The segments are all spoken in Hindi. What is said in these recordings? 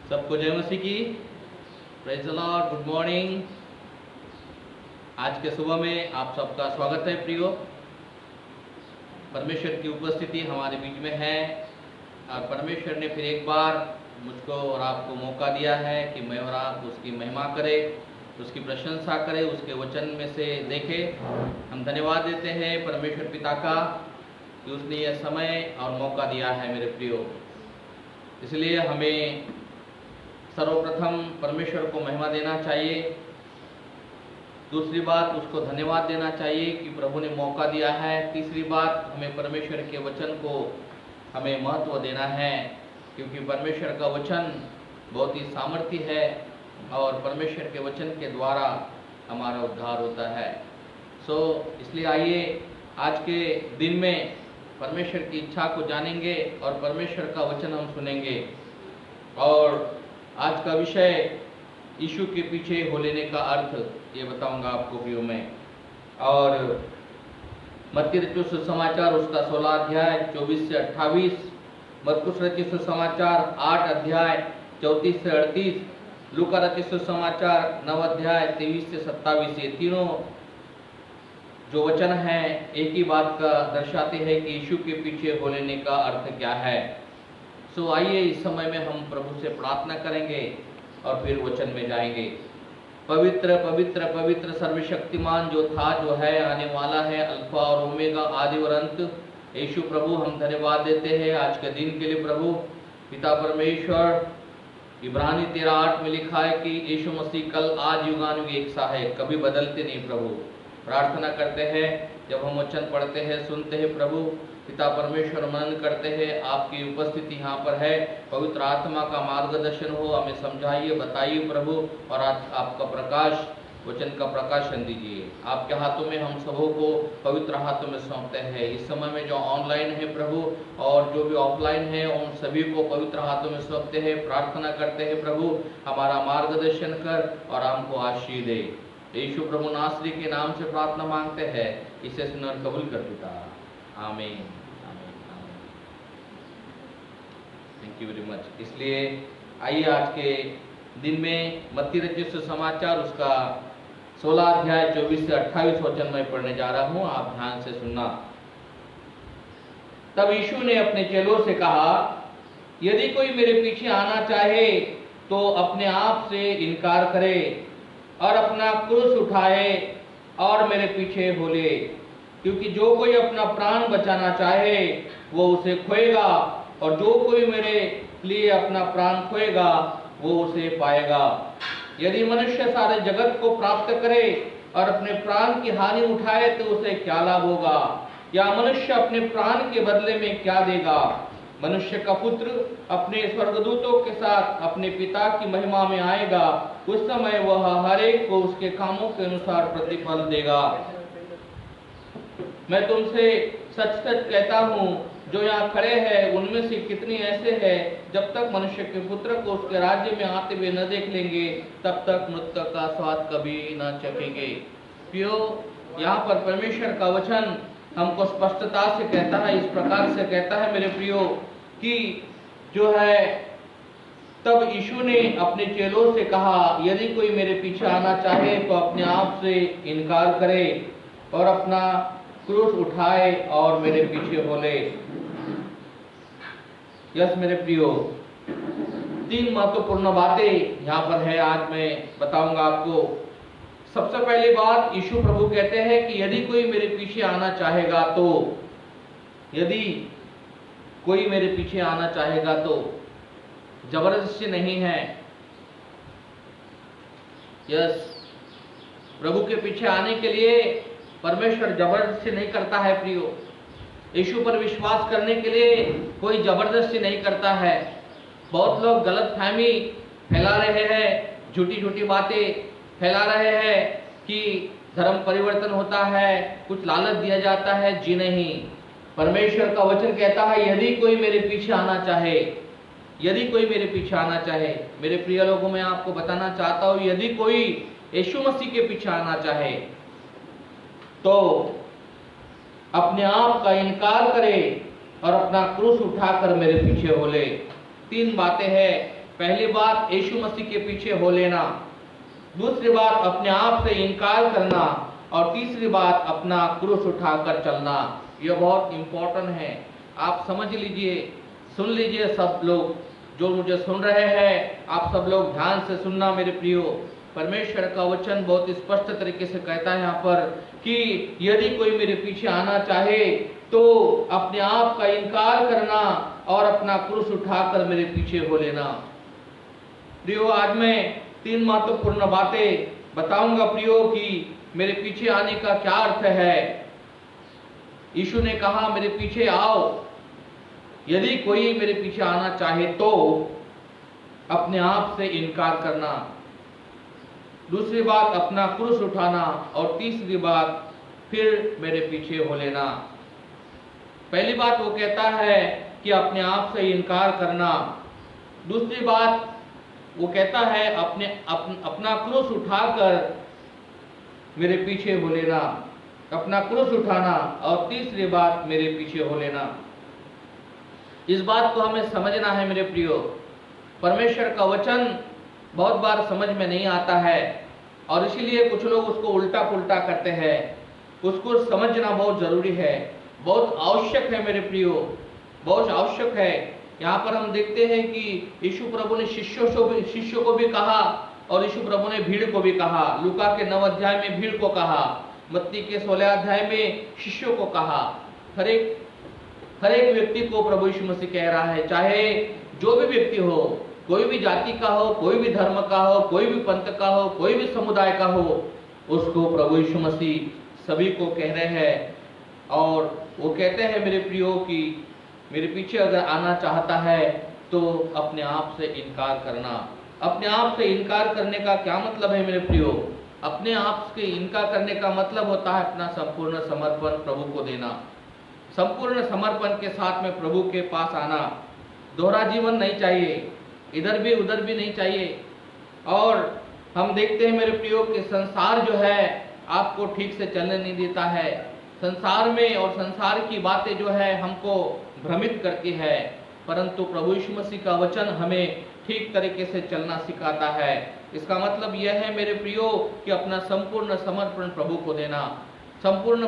सबको जय मसीह की। Praise the Lord. Good morning. आज के सुबह में आप सबका स्वागत है प्रियो। परमेश्वर की उपस्थिति हमारे बीच में है और परमेश्वर ने फिर एक बार मुझको और आपको मौका दिया है कि मैं और आप उसकी महिमा करें, उसकी प्रशंसा करें, उसके वचन में से देखें। हम धन्यवाद देते हैं परमेश्वर पिता का कि उसने यह समय और मौका दिया है मेरे प्रियो। इसलिए हमें सर्वप्रथम परमेश्वर को महिमा देना चाहिए। दूसरी बात, उसको धन्यवाद देना चाहिए कि प्रभु ने मौका दिया है। तीसरी बात, हमें परमेश्वर के वचन को हमें महत्व देना है, क्योंकि परमेश्वर का वचन बहुत ही सामर्थी है और परमेश्वर के वचन के द्वारा हमारा उद्धार होता है। इसलिए आइए आज के दिन में परमेश्वर की इच्छा को जानेंगे और परमेश्वर का वचन हम सुनेंगे। और आज का विषय यीशु के पीछे हो लेने का अर्थ ये बताऊंगा आपको प्रियो में। और मत्ती रचित सुसमाचार उसका 16 अध्याय 24 से 28, मरकुस रचित सुसमाचार 8 अध्याय 34 से 38, लूका रचित सुसमाचार 9 अध्याय 23 से 27। ये तीनों जो वचन हैं एक ही बात का दर्शाते हैं कि यीशु के पीछे हो लेने का अर्थ क्या है। आइए इस समय में हम प्रभु से प्रार्थना करेंगे और फिर वचन में जाएंगे। पवित्र पवित्र पवित्र सर्वशक्तिमान जो था, जो है, आने वाला है, अल्फा और ओमेगा, आदि और अंत, यीशु प्रभु हम धन्यवाद देते हैं आज के दिन के लिए। प्रभु पिता परमेश्वर, इब्रानी 13:8 में लिखा है कि यीशु मसीह कल आज युगानुयुग एक सा है, कभी बदलते नहीं। प्रभु प्रार्थना करते हैं जब हम वचन पढ़ते हैं, सुनते हैं, प्रभु पिता परमेश्वर मनन करते हैं, आपकी उपस्थिति यहाँ पर है। पवित्र आत्मा का मार्गदर्शन हो, हमें समझाइए, बताइए प्रभु, और आज आपका प्रकाश, वचन का प्रकाशन दीजिए। आपके हाथों में हम सबों को पवित्र हाथों में सौंपते हैं। इस समय में जो ऑनलाइन है प्रभु और जो भी ऑफलाइन है, उन सभी को पवित्र हाथों में सौंपते हैं। प्रार्थना करते हैं प्रभु हमारा मार्गदर्शन कर और हमको आशीष दे। यीशु प्रभु नासरी के नाम से प्रार्थना मांगते हैं, इसे सुनकर कबूल कर पिता, आमीन। Thank you very much. इसलिए आइए आज के दिन में मत्ती रचित सुसमाचार उसका 16 अध्याय 24 से 28 वचन मैं पढ़ने जा रहा हूं, आप ध्यान से सुनना। तब यीशु ने अपने चेलों से कहा, यदि कोई मेरे पीछे आना चाहे तो अपने आप से इनकार करे और अपना क्रूस उठाए और मेरे पीछे हो ले। क्योंकि जो कोई अपना प्राण बचाना चाहे वो उसे खोएगा, और जो कोई मेरे लिए अपना प्राण खोएगा वो उसे पाएगा। यदि मनुष्य सारे जगत को प्राप्त करे और अपने प्राण की हानि उठाए तो उसे क्या लाभ होगा? या मनुष्य अपने प्राण के बदले में क्या देगा? मनुष्य का पुत्र अपने स्वर्गदूतों के साथ अपने पिता की महिमा में आएगा, उस समय वह हर एक को उसके कामों के अनुसार प्रतिफल देगा। मैं तुमसे सच सच कहता हूँ, जो यहाँ खड़े हैं उनमें से कितने ऐसे हैं, जब तक मनुष्य के पुत्र को उसके राज्य में आते हुए न देख लेंगे तब तक मृत्यु का स्वाद कभी न चखेंगे। प्रियो, यहाँ पर परमेश्वर का वचन हमको स्पष्टता से कहता है, इस प्रकार से कहता है मेरे प्रियो कि जो है, तब यीशु ने अपने चेलों से कहा, यदि कोई मेरे पीछे आना चाहे तो अपने आप से इनकार करे और अपना क्रूस उठाए और मेरे पीछे हो ले। यस मेरे प्रियो, 3 महत्वपूर्ण बातें यहाँ पर है, आज मैं बताऊंगा आपको। सबसे पहली बात, यीशु प्रभु कहते हैं कि यदि कोई मेरे पीछे आना चाहेगा तो, यदि कोई मेरे पीछे आना चाहेगा तो, जबरदस्ती नहीं है। यस, प्रभु के पीछे आने के लिए परमेश्वर जबरदस्ती नहीं करता है प्रियो। यीशु पर विश्वास करने के लिए कोई जबरदस्ती नहीं करता है। बहुत लोग गलतफहमी फैला रहे हैं, झूठी झूठी बातें फैला रहे हैं कि धर्म परिवर्तन होता है, कुछ लालच दिया जाता है। जी नहीं, परमेश्वर का वचन कहता है यदि कोई मेरे पीछे आना चाहे, यदि कोई मेरे पीछे आना चाहे। मेरे प्रिय लोगों, मैं आपको बताना चाहता हूँ, यदि कोई यीशु मसीह के पीछे आना चाहे तो अपने आप का इनकार करे और अपना क्रूस उठाकर मेरे पीछे हो ले। 3 बातें हैं पहली बात यीशु मसीह के पीछे हो लेना, दूसरी बात अपने आप से इनकार करना, और तीसरी बात अपना क्रूस उठाकर चलना। यह बहुत इंपॉर्टेंट है, आप समझ लीजिए, सुन लीजिए सब लोग जो मुझे सुन रहे हैं, आप सब लोग ध्यान से सुनना मेरे प्रियो। परमेश्वर का वचन बहुत स्पष्ट तरीके से कहता है यहाँ पर कि यदि कोई मेरे पीछे आना चाहे तो अपने आप का इनकार करना और अपना क्रूस उठाकर मेरे पीछे हो लेना। प्रियो, आज मैं 3 महत्वपूर्ण बातें बताऊंगा प्रियो कि मेरे पीछे आने का क्या अर्थ है। यीशु ने कहा मेरे पीछे आओ, यदि कोई मेरे पीछे आना चाहे तो अपने आप से इनकार करना, दूसरी बात अपना क्रूस उठाना, और तीसरी बात फिर मेरे पीछे हो लेना। पहली बात वो कहता है कि अपने आप से इनकार करना, दूसरी बात वो कहता है अपना क्रूस उठाकर मेरे पीछे हो लेना, अपना क्रूस उठाना, और तीसरी बात मेरे पीछे हो लेना। इस बात को हमें समझना है मेरे प्रियो। परमेश्वर का वचन बहुत बार समझ में नहीं आता है और इसीलिए कुछ लोग उसको उल्टा पुल्टा करते हैं। उसको समझना बहुत जरूरी है, बहुत आवश्यक है मेरे प्रियो, बहुत आवश्यक है। यहाँ पर हम देखते हैं कि यीशु प्रभु ने शिष्यों को भी कहा और यीशु प्रभु ने भीड़ को भी कहा। लूका के 9 अध्याय में भीड़ को कहा, मत्ती के 16 अध्याय में शिष्यों को कहा। हर एक व्यक्ति को प्रभु यीशु मसीह कह रहा है, चाहे जो भी व्यक्ति हो, कोई भी जाति का हो, कोई भी धर्म का हो, कोई भी पंथ का हो, कोई भी समुदाय का हो, उसको प्रभु यीशु मसीह सभी को कह रहे हैं। और वो कहते हैं मेरे प्रियो कि मेरे पीछे अगर आना चाहता है तो अपने आप से इनकार करना। अपने आप से इनकार करने का क्या मतलब है मेरे प्रियो? अपने आप से इनकार करने का मतलब होता है अपना संपूर्ण समर्पण प्रभु को देना, संपूर्ण समर्पण के साथ में प्रभु के पास आना। दोहरा जीवन नहीं चाहिए, इधर भी उधर भी नहीं चाहिए। और हम देखते हैं मेरे प्रियो कि संसार जो है आपको ठीक से चलने नहीं देता है। संसार में और संसार की बातें जो है हमको भ्रमित करती है, परंतु प्रभु यीशु मसीह का वचन हमें ठीक तरीके से चलना सिखाता है। इसका मतलब यह है मेरे प्रियो कि अपना संपूर्ण समर्पण प्रभु को देना। संपूर्ण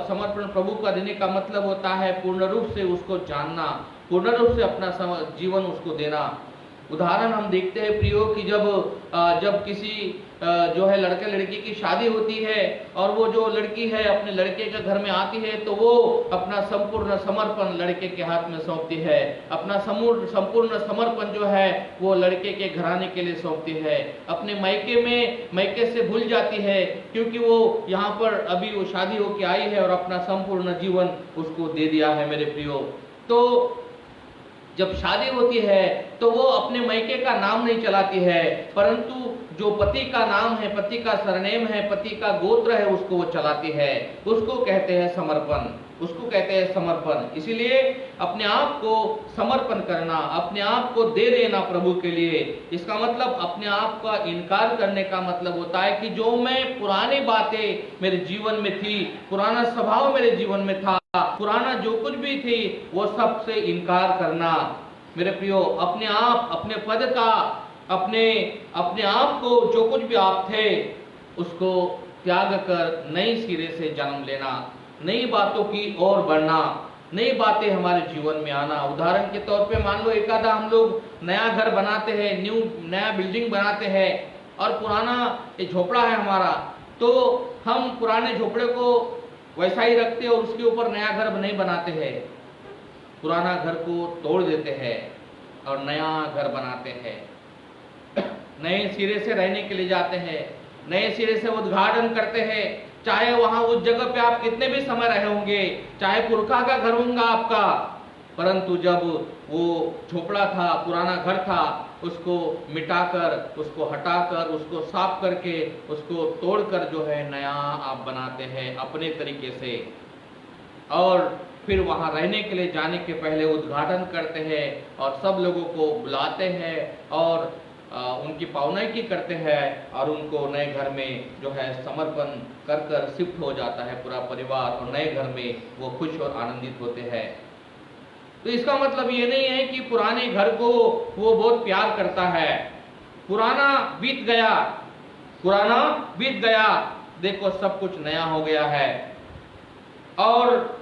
समर्पण प्रभु का देने का मतलब होता है पूर्ण रूप से उसको जानना, पूर्ण रूप से अपना जीवन उसको देना। उदाहरण हम देखते हैं प्रियो कि जब किसी जो है लड़के लड़की की शादी होती है और वो जो लड़की है अपने लड़के के घर में आती है तो वो अपना संपूर्ण समर्पण लड़के के हाथ में सौंपती है। अपना संपूर्ण समर्पण जो है वो लड़के के घराने के लिए सौंपती है। अपने मायके से भूल जाती है क्योंकि वो यहाँ पर अभी वो शादी होके आई है और अपना संपूर्ण जीवन उसको दे दिया है मेरे प्रियो। तो जब शादी होती है तो वो अपने मायके का नाम नहीं चलाती है, परंतु जो पति का नाम है, पति का सरनेम है, पति का गोत्र है, उसको वो चलाती है। उसको कहते हैं समर्पण, उसको कहते हैं समर्पण। इसीलिए अपने आप को समर्पण करना, अपने आप को दे देना प्रभु के लिए। इसका मतलब अपने आप का इनकार करने का मतलब होता है कि जो मैं पुरानी बातें मेरे जीवन में थी, पुराना स्वभाव मेरे जीवन में था, पुराना जो कुछ भी थी, वो सब से इनकार करना मेरे प्रियो। अपने आप, अपने पद का, अपने आप को जो कुछ भी आप थे उसको त्याग कर नए सिरे से जन्म लेना, नई बातों की ओर बढ़ना, नई बातें हमारे जीवन में आना। उदाहरण के तौर पे मान लो एक आधा हम लोग नया घर बनाते हैं, नया बिल्डिंग बनाते हैं और पुराना ये झोपड़ा है हमारा, तो हम पुराने झोपड़े को वैसा ही रखते हैं और उसके ऊपर नया घर नहीं बनाते हैं। पुराना घर को तोड़ देते हैं और नया घर बनाते हैं, नए सिरे से रहने के लिए जाते हैं, नए सिरे से उद्घाटन करते हैं। चाहे वहां उस जगह पे आप कितने भी समय रहे होंगे, चाहे पुरखा का घर होगा आपका, परंतु जब वो झोपड़ा था, पुराना घर था, उसको मिटाकर, उसको हटाकर, उसको साफ करके, उसको तोड़कर जो है नया आप बनाते हैं अपने तरीके से। और फिर वहां रहने के लिए जाने के पहले उद्घाटन करते हैं और सब लोगों को बुलाते हैं और उनकी पावनाई करते हैं और उनको नए घर में जो है समर्पण कर शिफ्ट हो जाता है पूरा परिवार और नए घर में वो खुश और आनंदित होते हैं। तो इसका मतलब ये नहीं है कि पुराने घर को वो बहुत प्यार करता है। पुराना बीत गया, पुराना बीत गया, देखो सब कुछ नया हो गया है। और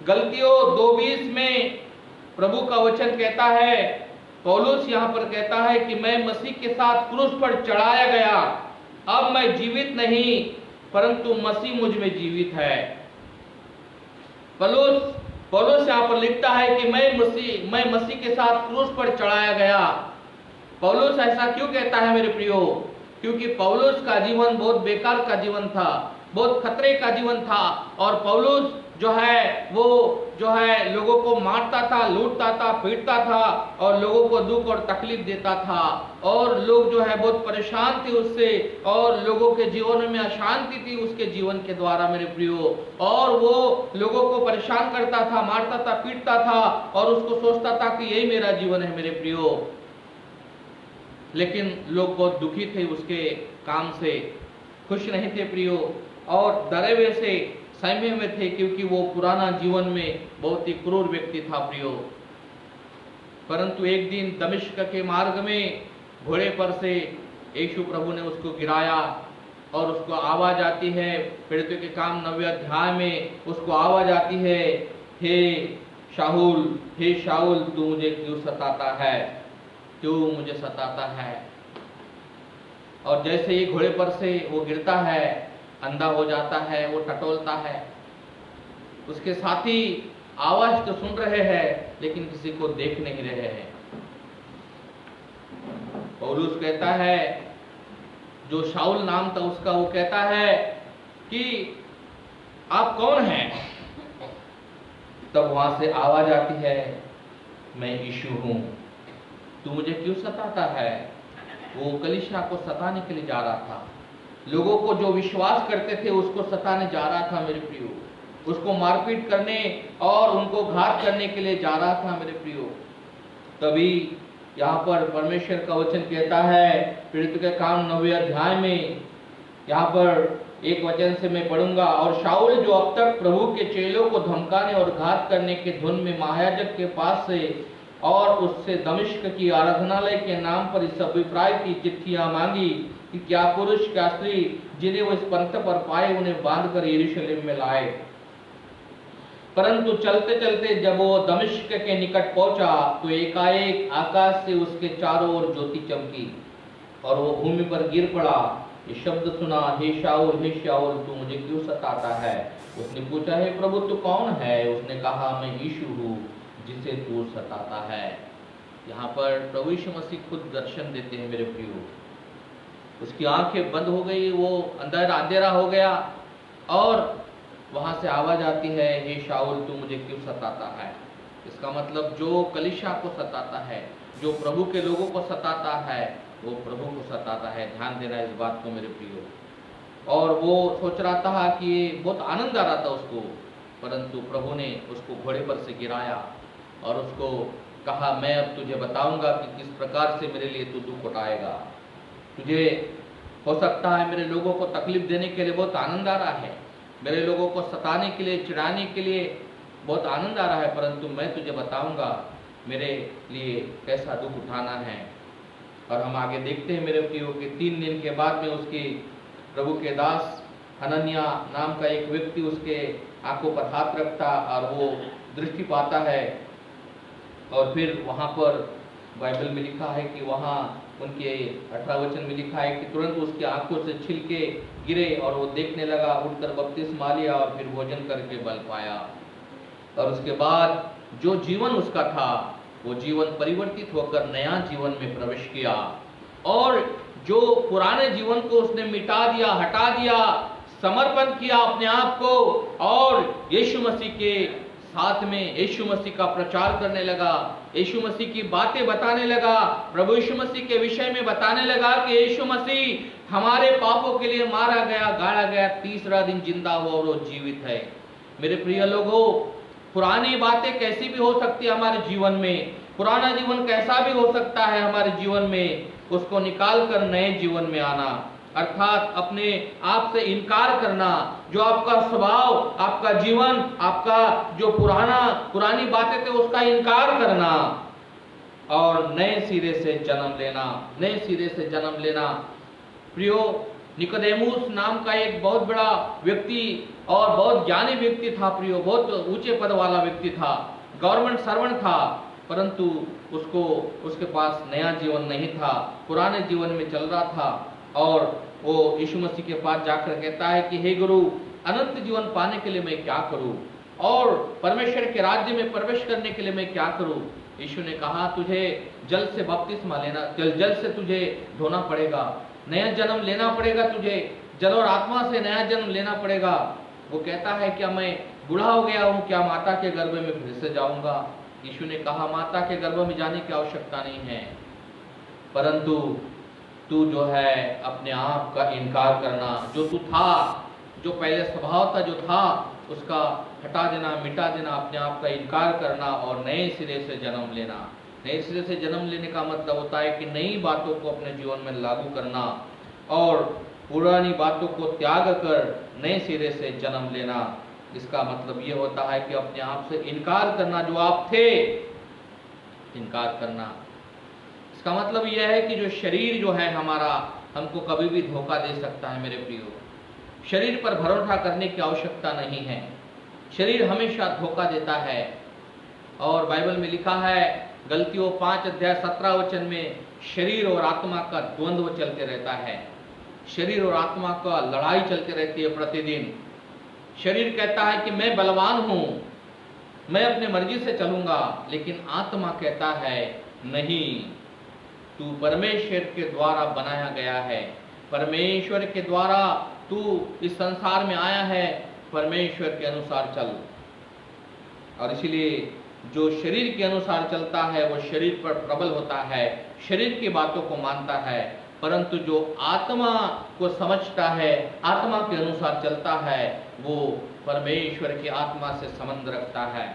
गलतियों 2:20 में प्रभु का वचन कहता है, पौलुस यहां पर कहता है कि मैं मसीह के साथ क्रूस पर चढ़ाया गया, अब मैं जीवित नहीं परंतु मसीह मुझ में जीवित है। पौलुस यहां पर लिखता है कि मैं मसीह के साथ क्रूस पर चढ़ाया गया। पौलुस ऐसा क्यों कहता है मेरे प्रियो? क्योंकि पौलुस का जीवन बहुत बेकार का जीवन था, बहुत खतरे का जीवन था। और पौलुस जो है लोगों को मारता था, लूटता था, पीटता था और लोगों को दुख और तकलीफ देता था। और लोग जो है बहुत परेशान थे उससे, और लोगों के जीवन में अशांति थी उसके जीवन के द्वारा मेरे प्रियो। और वो लोगों को परेशान करता था, मारता था, पीटता था और उसको सोचता था कि यही मेरा जीवन है मेरे प्रियो। लेकिन लोग बहुत दुखी थे उसके काम से, खुश नहीं थे प्रियो, और डरे हुए से सहमे में थे, क्योंकि वो पुराना जीवन में बहुत ही क्रूर व्यक्ति था प्रियो। परंतु एक दिन दमिश्क के मार्ग में घोड़े पर से यीशु प्रभु ने उसको गिराया और उसको आवाज आती है, प्रेरितों के काम 9वें अध्याय में उसको आवाज आती है, हे शाऊल तू मुझे क्यों सताता है, क्यों मुझे सताता है। और जैसे ही घोड़े पर से वो गिरता है, अंधा हो जाता है, वो टटोलता है। उसके साथी आवाज तो सुन रहे हैं लेकिन किसी को देख नहीं रहे हैं। पौलुस कहता है, जो शाऊल नाम था उसका, वो कहता है कि आप कौन हैं? तब वहां से आवाज आती है, मैं यीशु हूं, तू मुझे क्यों सताता है। वो कलीसिया को सताने के लिए जा रहा था, लोगों को जो विश्वास करते थे उसको सताने जा रहा था मेरे प्रियो, उसको मारपीट करने और उनको घात करने के लिए जा रहा था मेरे प्रियो। तभी यहाँ पर परमेश्वर का वचन कहता है, प्रेरितों के काम 9वें अध्याय में, यहाँ पर एक वचन से मैं पढ़ूंगा, और शाऊल जो अब तक प्रभु के चेलों को धमकाने और घात करने के धुन में महायाजक के पास से और उससे दमिश्क की आराधनालय के नाम पर इस अभिप्राय की चिट्ठियां मांगी कि क्या पुरुष क्या स्त्री जिन्हें वो इस पंथ पर पाए उन्हें बांधकर यरूशलेम में लाए। परंतु चलते चलते जब वो दमिश्क के निकट पहुंचा तो एकाएक आकाश से उसके चारों ओर ज्योति चमकी और वो भूमि पर गिर पड़ा। ये शब्द सुना, हे शाऊल तू मुझे क्यों सताता है। उसने पूछा, हे प्रभु तू कौन है? उसने कहा, मैं यीशु हूँ जिसे तू सताता है। यहाँ पर प्रभु यीशु मसीह खुद दर्शन देते हैं मेरे प्रियो। उसकी आंखें बंद हो गई, वो अंधेरा हो गया और वहां से आवाज आती है, हे शाऊल तू मुझे क्यों सताता है। इसका मतलब जो कलीसिया को सताता है, जो प्रभु के लोगों को सताता है, वो प्रभु को सताता है। ध्यान देना इस बात को मेरे प्रियो। और वो सोच रहा था कि बहुत आनंद आ रहा था उसको, परंतु प्रभु ने उसको घोड़े पर से गिराया और उसको कहा, मैं अब तुझे बताऊंगा कि किस प्रकार से मेरे लिए तू दुख उठाएगा। तुझे हो सकता है मेरे लोगों को तकलीफ देने के लिए बहुत आनंद आ रहा है, मेरे लोगों को सताने के लिए, चिढ़ाने के लिए बहुत आनंद आ रहा है, परंतु मैं तुझे बताऊंगा मेरे लिए कैसा दुख उठाना है। और हम आगे देखते हैं मेरे प्रियो कि 3 दिन के बाद में उसके प्रभु के दास हनन्याह नाम का एक व्यक्ति उसके आंखों पर हाथ रखता और वो दृष्टि पाता है। और फिर वहाँ पर बाइबल में लिखा है कि वहाँ उनके 18 वचन में लिखा है कि तुरंत उसकी आंखों से छिलके गिरे और वो देखने लगा, उठकर बपतिस्मा लिया और फिर भोजन करके बल पाया। और उसके बाद जो जीवन उसका था वो जीवन परिवर्तित होकर नया जीवन में प्रवेश किया और जो पुराने जीवन को उसने मिटा दिया, हटा दिया, समर्पण किया अपने आप को और यीशु मसीह के साथ में यीशु मसीह का प्रचार करने लगा, यीशु मसीह की बातें बताने लगा, प्रभु यीशु मसीह के विषय में बताने लगा कि यीशु मसीह हमारे पापों के लिए मारा गया, गाड़ा गया, तीसरा दिन जिंदा हुआ और वो जीवित है। मेरे प्रिय लोगों, पुरानी बातें कैसी भी हो सकती है हमारे जीवन में, पुराना जीवन कैसा भी हो सकता है हमारे जीवन में, उसको निकाल कर नए जीवन में आना अर्थात अपने आप से इनकार करना, जो आपका स्वभाव, आपका जीवन, आपका जो पुरानी बातें थे उसका इनकार करना और नए सिरे से जन्म लेना, नए सिरे से जन्म लेना। प्रियो, निकोदेमुस नाम का एक बहुत बड़ा व्यक्ति और बहुत ज्ञानी व्यक्ति था प्रियो, बहुत ऊंचे पद वाला व्यक्ति था, गवर्नमेंट सर्वेंट था, परंतु उसके पास नया जीवन नहीं था, पुराने जीवन में चल रहा था। और वो यीशु मसीह के पास जाकर कहता है कि हे गुरु, अनंत जीवन पाने के लिए मैं क्या करूं और परमेश्वर के राज्य में प्रवेश करने के लिए मैं क्या करूं? यीशु ने कहा, तुझे जल से बपतिस्मा लेना, जल से तुझे धोना पड़ेगा, नया जन्म लेना पड़ेगा, तुझे जल और आत्मा से नया जन्म लेना पड़ेगा। वो कहता है, क्या मैं बूढ़ा हो गया हूँ, क्या माता के गर्भ में फिर से जाऊंगा? यीशु ने कहा, माता के गर्भ में जाने की आवश्यकता नहीं है, परंतु तू जो है अपने आप का इनकार करना, जो तू था, जो पहले स्वभाव था, जो था, उसका हटा देना, मिटा देना, अपने आप का इनकार करना और नए सिरे से जन्म लेना। नए सिरे से जन्म लेने का मतलब होता है कि नई बातों को अपने जीवन में लागू करना और पुरानी बातों को त्याग कर नए सिरे से जन्म लेना। इसका मतलब ये होता है कि अपने आप से इनकार करना, जो आप थे, इनकार करना। इसका मतलब यह है कि जो शरीर जो है हमारा, हमको कभी भी धोखा दे सकता है मेरे प्रियो। शरीर पर भरोसा करने की आवश्यकता नहीं है, शरीर हमेशा धोखा देता है। और बाइबल में लिखा है, गलतियों 5 अध्याय 17 वचन में, शरीर और आत्मा का द्वंद्व चलते रहता है, शरीर और आत्मा का लड़ाई चलती रहती है प्रतिदिन। शरीर कहता है कि मैं बलवान हूं, मैं अपने मर्जी से चलूंगा, लेकिन आत्मा कहता है नहीं, तू परमेश्वर के द्वारा बनाया गया है, परमेश्वर के द्वारा तू इस संसार में आया है, परमेश्वर के अनुसार चल। और इसलिए जो शरीर के अनुसार चलता है वो शरीर पर प्रबल होता है, शरीर की बातों को मानता है, परंतु जो आत्मा को समझता है, आत्मा के अनुसार चलता है, वो परमेश्वर की आत्मा से संबंध रखता है।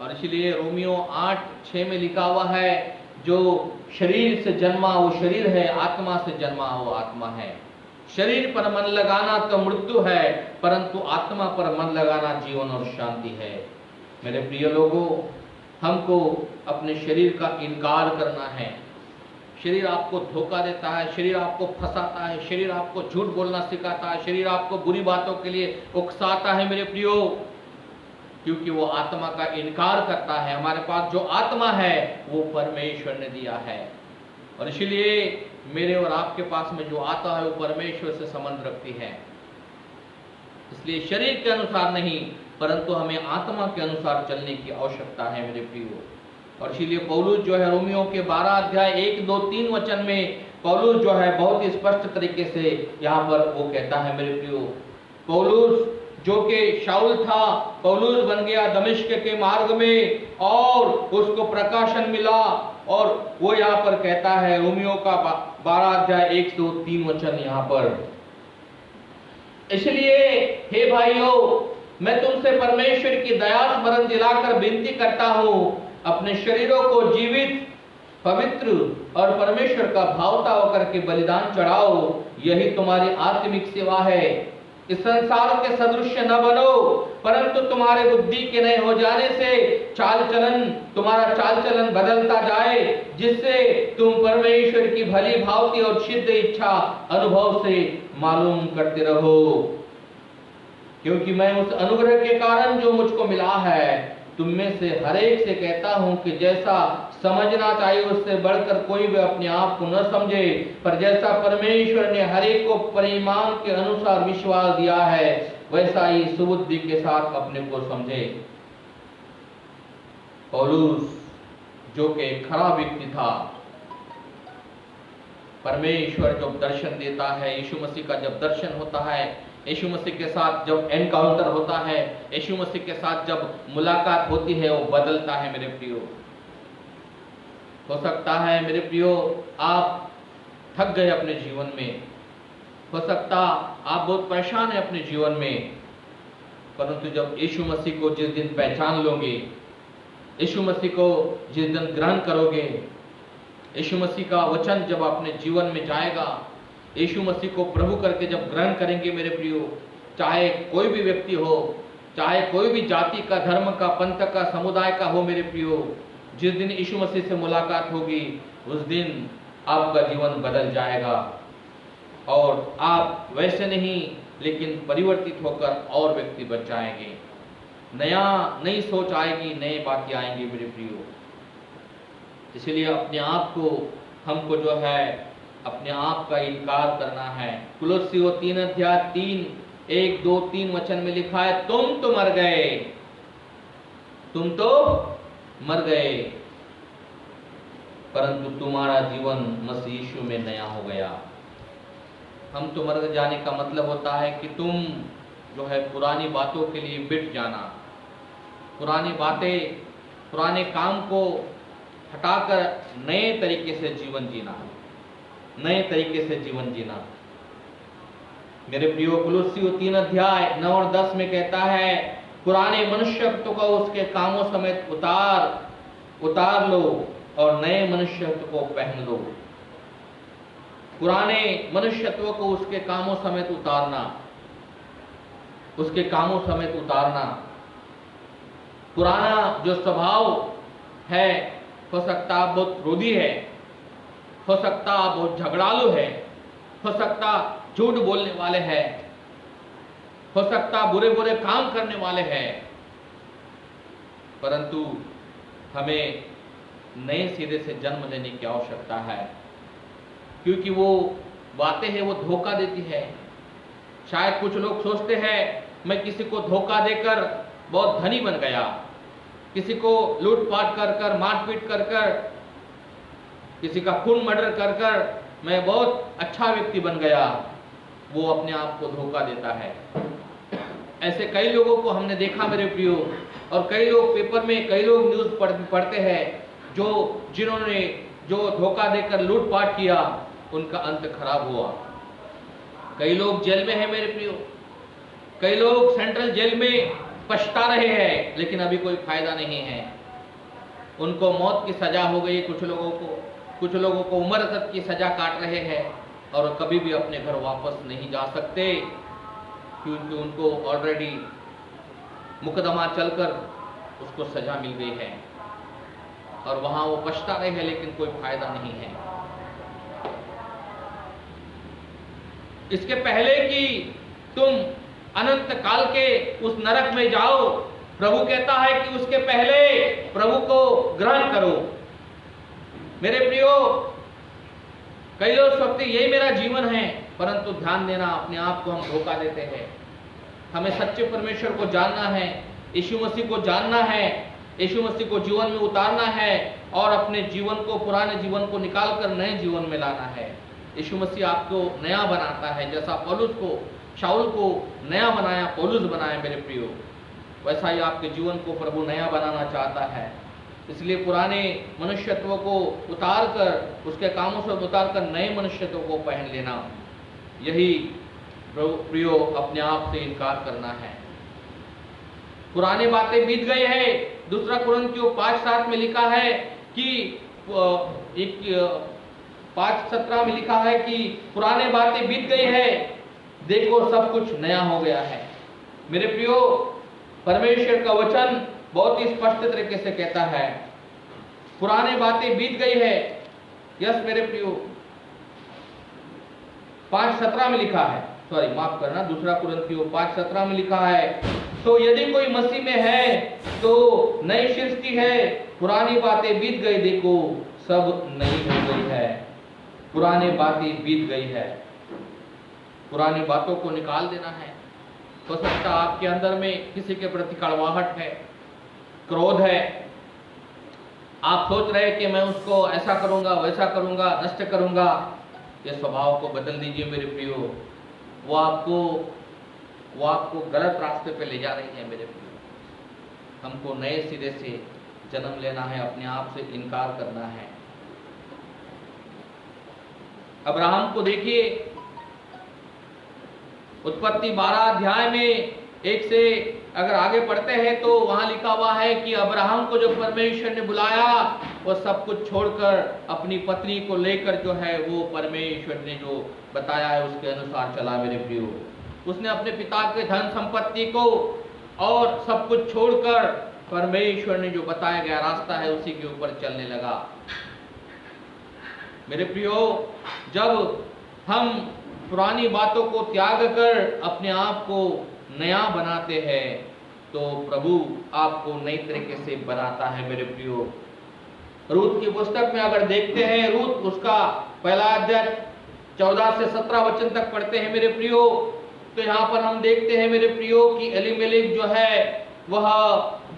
और इसलिए रोमियो 8:6 में लिखा हुआ है, जो शरीर से जन्मा वो शरीर है, आत्मा से जन्मा वो आत्मा है। शरीर पर मन लगाना तो मृत्यु है, परंतु आत्मा पर मन लगाना जीवन और शांति है। मेरे प्रिय लोगों, हमको अपने शरीर का इनकार करना है। शरीर आपको धोखा देता है, शरीर आपको फंसाता है, शरीर आपको झूठ बोलना सिखाता है, शरीर आपको बुरी बातों के लिए उकसाता है मेरे प्रियो, क्योंकि वो आत्मा का इनकार करता है। हमारे पास जो आत्मा है वो परमेश्वर ने दिया है, और इसलिए मेरे और आपके पास में जो आता है वो परमेश्वर से संबंध रखती है। इसलिए शरीर के अनुसार नहीं, परंतु हमें आत्मा के अनुसार चलने की आवश्यकता है मेरे प्रियो। और इसीलिए पौलुस जो है रोमियो के 12 अध्याय 1, 2, 3 वचन में पौलुस जो है बहुत ही स्पष्ट तरीके से यहाँ पर वो कहता है मेरे प्रियो। पौलुस जो कि शाऊल था, पौलुस बन गया दमिश्क के मार्ग में और उसको प्रकाशन मिला, और वो यहाँ पर कहता है रोमियो का 12 अध्याय 1, 2, 3 वचन यहाँ पर, इसलिए हे भाइयों, मैं तुमसे परमेश्वर की दया स्मरण दिलाकर विनती करता हूं, अपने शरीरों को जीवित, पवित्र और परमेश्वर का भावता होकर के बलिदान चढ़ाओ, यही तुम्हारी आत्मिक सेवा है। इस संसार के सदृश न बनो, परंतु तुम्हारे बुद्धि के नए हो जाने से तुम्हारा चाल चलन बदलता जाए, जिससे तुम परमेश्वर की भली भांति और सिद्ध इच्छा अनुभव से मालूम करते रहो। क्योंकि मैं उस अनुग्रह के कारण जो मुझको मिला है, तुम में से हर एक से कहता हूं कि जैसा समझना चाहिए उससे बढ़कर कोई भी अपने आप को न समझे, पर जैसा परमेश्वर ने हर एक को परिमाण के अनुसार विश्वास दिया है, वैसा ही सुबुद्धि के साथ अपने को समझे। पौलुस जो कि खरा व्यक्ति था, परमेश्वर जब दर्शन देता है, यीशु मसीह का जब दर्शन होता है, यीशु मसीह के साथ जब एनकाउंटर होता है, यीशु मसीह के साथ जब मुलाकात होती है, वो बदलता है मेरे प्रियो। हो सकता है मेरे प्रियो आप थक गए अपने जीवन में, हो सकता आप बहुत परेशान हैं अपने जीवन में, परंतु जब यीशु मसीह को जिस दिन पहचान लोगे, यीशु मसीह को जिस दिन ग्रहण करोगे, यीशु मसीह का वचन जब अपने जीवन में जाएगा, यीशु मसीह को प्रभु करके जब ग्रहण करेंगे मेरे प्रियो, चाहे कोई भी व्यक्ति हो, चाहे कोई भी जाति का, धर्म का, पंथ का, समुदाय का हो मेरे प्रियो, जिस दिन यीशु मसीह से मुलाकात होगी उस दिन आपका जीवन बदल जाएगा और आप वैसे नहीं लेकिन परिवर्तित होकर और व्यक्ति बन जाएंगे। नई सोच आएगी, नई बातें आएंगी मेरे प्रियो। इसलिए अपने आप को हमको जो है अपने आप का इनकार करना है। कुलोसियों 3:1, 2, 3 वचन में लिखा है, तुम तो मर गए, तुम तो मर गए, परंतु तुम्हारा जीवन मसीह यीशु में नया हो गया। हम तो मर जाने का मतलब होता है कि तुम जो है पुरानी बातों के लिए मिट जाना, पुरानी बातें, पुराने काम को हटाकर नए तरीके से जीवन जीना, नए तरीके से जीवन जीना। मेरे प्रियो, कुलोसियों 3:9 और 10 में कहता है, पुराने मनुष्यत्व को उसके कामों समेत उतार लो और नए मनुष्यत्व को पहन लो। पुराने मनुष्यत्व को उसके कामों समेत उतारना, उसके कामों समेत उतारना। पुराना जो स्वभाव है, हो सकता बहुत क्रोधी है, हो सकता बहुत झगड़ालू है, हो सकता झूठ बोलने वाले हैं, हो सकता बुरे बुरे काम करने वाले हैं, परंतु हमें नए सिरे से जन्म लेने की आवश्यकता है, क्योंकि वो बातें हैं वो धोखा देती है। शायद कुछ लोग सोचते हैं मैं किसी को धोखा देकर बहुत धनी बन गया, किसी को लूटपाट कर कर, मारपीट कर कर, किसी का खून मर्डर कर कर मैं बहुत अच्छा व्यक्ति बन गया। वो अपने आप को धोखा देता है। ऐसे कई लोगों को हमने देखा मेरे प्रियो, और कई लोग पेपर में, कई लोग न्यूज पढ़ते हैं जिन्होंने जो धोखा देकर लूटपाट किया, उनका अंत खराब हुआ। कई लोग जेल में हैं मेरे प्रियो, कई लोग सेंट्रल जेल में पछता रहे हैं, लेकिन अभी कोई फायदा नहीं है। उनको मौत की सजा हो गई, कुछ लोगों को उम्र तक की सजा काट रहे हैं और कभी भी अपने घर वापस नहीं जा सकते, क्योंकि उनको ऑलरेडी मुकदमा चलकर उसको सजा मिल गई है और वहां वो पछता रहे हैं, लेकिन कोई फायदा नहीं है। इसके पहले कि तुम अनंत काल के उस नरक में जाओ, प्रभु कहता है कि उसके पहले प्रभु को ग्रहण करो। मेरे प्रियो, कई लोग सोचते यही मेरा जीवन है, परंतु ध्यान देना, अपने आप को हम धोखा देते हैं। हमें सच्चे परमेश्वर को जानना है, यीशु मसीह को जानना है, यीशु मसीह को जीवन में उतारना है और अपने जीवन को, पुराने जीवन को निकालकर नए जीवन में लाना है। यीशु मसीह आपको नया बनाता है, जैसा शाऊल को नया बनाया, पौलुस बनाया मेरे प्रियो, वैसा ही आपके जीवन को प्रभु नया बनाना चाहता है। इसलिए पुराने मनुष्यत्व को उतारकर, उसके कामों से उतारकर नए मनुष्यत्व को पहन लेना, यही प्रियो अपने आप से इनकार करना है। पुरानी बातें बीत गई है। 2 कुरिन्थियों 5:7 में लिखा है कि 5:17 में लिखा है कि पुराने बातें बीत गई है, देखो सब कुछ नया हो गया है। मेरे प्रियो, परमेश्वर का वचन बहुत ही स्पष्ट तरीके से कहता है, पुराने बातें बीत गई है। यस मेरे प्रियो, 5:17 में लिखा है, सॉरी माफ करना, 2 कुरिन्थियों 5:17 में लिखा है, तो यदि कोई मसीह में है तो नई सृष्टि है, पुरानी बातें बीत गई, देखो सब नई हो गई है। पुरानी बातें बीत गई है, पुरानी बातों को निकाल देना है। हो सकता आपके अंदर में किसी के प्रति कड़वाहट है, क्रोध है, आप सोच रहे हैं कि मैं उसको ऐसा करूंगा, वैसा करूंगा, नष्ट करूंगा। ये स्वभाव को बदल दीजिए मेरे प्रियो, वो आपको गलत रास्ते पे ले जा रही है मेरे प्रियो। हमको नए सिरे से जन्म लेना है, अपने आप से इनकार करना है। अब्राहम को देखिए, उत्पत्ति 12 अध्याय में एक से अगर आगे पढ़ते हैं तो वहां लिखा हुआ है कि अब्राहम को जो परमेश्वर ने बुलाया वो सब कुछ छोड़कर अपनी पत्नी को लेकर जो है वो परमेश्वर ने जो बताया है उसके अनुसार चला। मेरे प्रियो, उसने अपने पिता के धन संपत्ति को और सब कुछ छोड़कर परमेश्वर ने जो बताया गया रास्ता है उसी के ऊपर चलने लगा। मेरे प्रियो, जब हम पुरानी बातों को त्याग कर अपने आप को नया बनाते हैं तो प्रभु आपको नई तरीके से बनाता है। मेरे प्रियो, रूत की पुस्तक में अगर देखते हैं, रूत उसका पहला अध्याय 14 से 17 वचन तक पढ़ते हैं मेरे प्रियो, तो यहाँ पर हम देखते हैं मेरे प्रियो कि एलीमेलेक जो है वह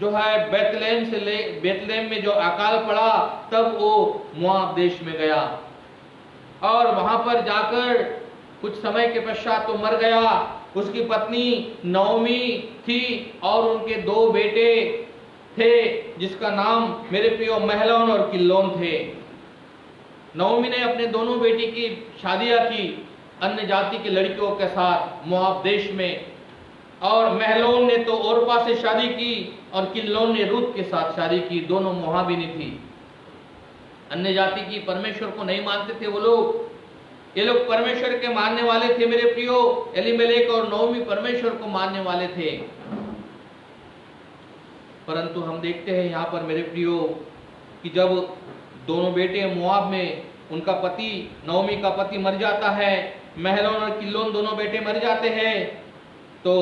जो है बेतलेहम में जो अकाल पड़ा तब वो मोआब देश में गया और वहां पर जाकर कुछ समय के पश्चात तो मर गया। उसकी पत्नी नओमी थी और उनके 2 बेटे थे जिसका नाम मेरे प्रियो महलोन और किल्लोन थे। नओमी ने अपने दोनों बेटी की शादियां की अन्य जाति की लड़कियों के साथ मोआब देश में, और महलोन ने तो ओरपा से शादी की और किल्लोन ने रूत के साथ शादी की। दोनों मोआबिनी थी, अन्य जाति की, परमेश्वर को नहीं मानते थे वो लोग। ये लोग परमेश्वर के मानने वाले थे मेरे प्रियो। एलीमेलेक और नओमी परमेश्वर को मानने वाले थे, परंतु हम देखते हैं यहाँ पर मेरे प्रियो कि जब दोनों बेटे मोआब में उनका पति, नओमी का पति मर जाता है, महलोन और किल्लोन दोनों बेटे मर जाते हैं, तो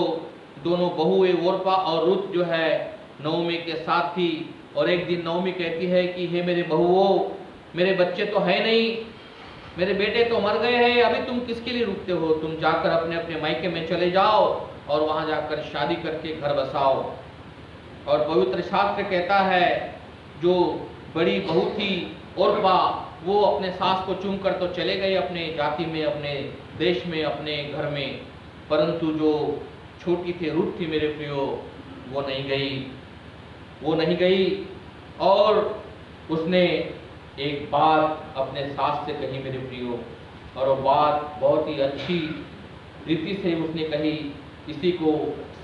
दोनों बहुएं ओरपा और रूत जो है नओमी के साथ थी। और एक दिन नओमी कहती है कि हे मेरे बहुओं, मेरे बच्चे तो है नहीं, मेरे बेटे तो मर गए हैं, अभी तुम किसके लिए रुकते हो? तुम जाकर अपने अपने मायके में चले जाओ और वहां जाकर शादी करके घर बसाओ। और पवित्र शास्त्र कहता है जो बड़ी बहू थी ओरपा, वो अपने सास को चूम कर तो चले गए अपने जाति में, अपने देश में, अपने घर में, परंतु जो छोटी थी रूत थी मेरे प्रियो, वो नहीं गई और उसने एक बात अपने सास से कही मेरे प्रियो, और वो बात बहुत ही अच्छी रीति से उसने कही। इसी को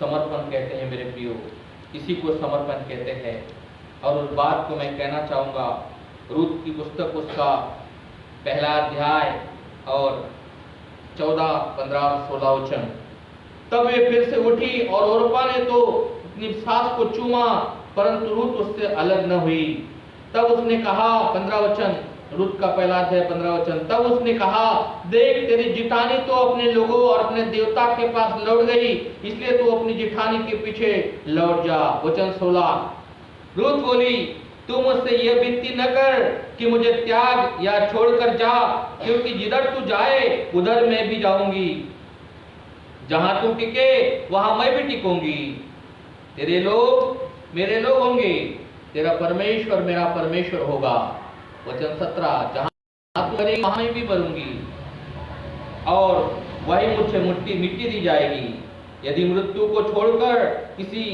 समर्पण कहते हैं मेरे प्रियो, इसी को समर्पण कहते हैं। और उस बात को मैं कहना चाहूँगा, रूत की पुस्तक उसका पहला अध्याय और 14, 15 और 16 वचन। तब वे फिर से उठी और ओरपा ने तो अपनी सास को चूमा, परंतु रूत उससे अलग न हुई। तब उसने कहा, 15 वचन, रूत का पहला अध्याय 15 वचन। तब उसने कहा, देख तेरी जिठानी तो अपने लोगों और अपने देवता के पास लौट गई, इसलिए तू अपनी जिठानी के पीछे लौट जा। वचन 16, रूत बोली, तू मुझसे यह विनती न कर कि मुझे त्याग या छोड़कर जा, क्योंकि जिधर तू जाए उधर मैं भी जाऊंगी, जहां तू टिके वहां मैं भी टिकूंगी। तेरे लोग मेरे लोग होंगे, तेरा परमेश्वर मेरा परमेश्वर होगा। वचन 17, जहां तू मरेगी वहां मैं भी मरूंगी और वही मुझसे मिट्टी दी जाएगी। यदि मृत्यु को छोड़कर किसी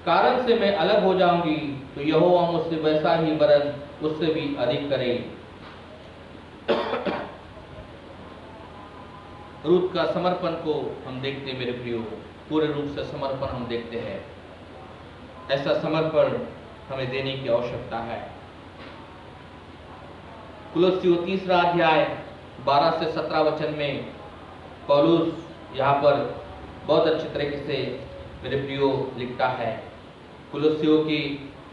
कारण से मैं अलग हो जाऊंगी तो यहोवा मुझसे वैसा ही वरन उससे भी अधिक करे। रूत का समर्पण को हम देखते हैं मेरे प्रियो, पूरे रूप से समर्पण हम देखते हैं। ऐसा समर्पण हमें देने की आवश्यकता है। कुलस्सियों 3 अध्याय 12 से 17 वचन में पौलुस यहाँ पर बहुत अच्छी तरीके से मेरे प्रियो लिखता है। कुलस्सियों की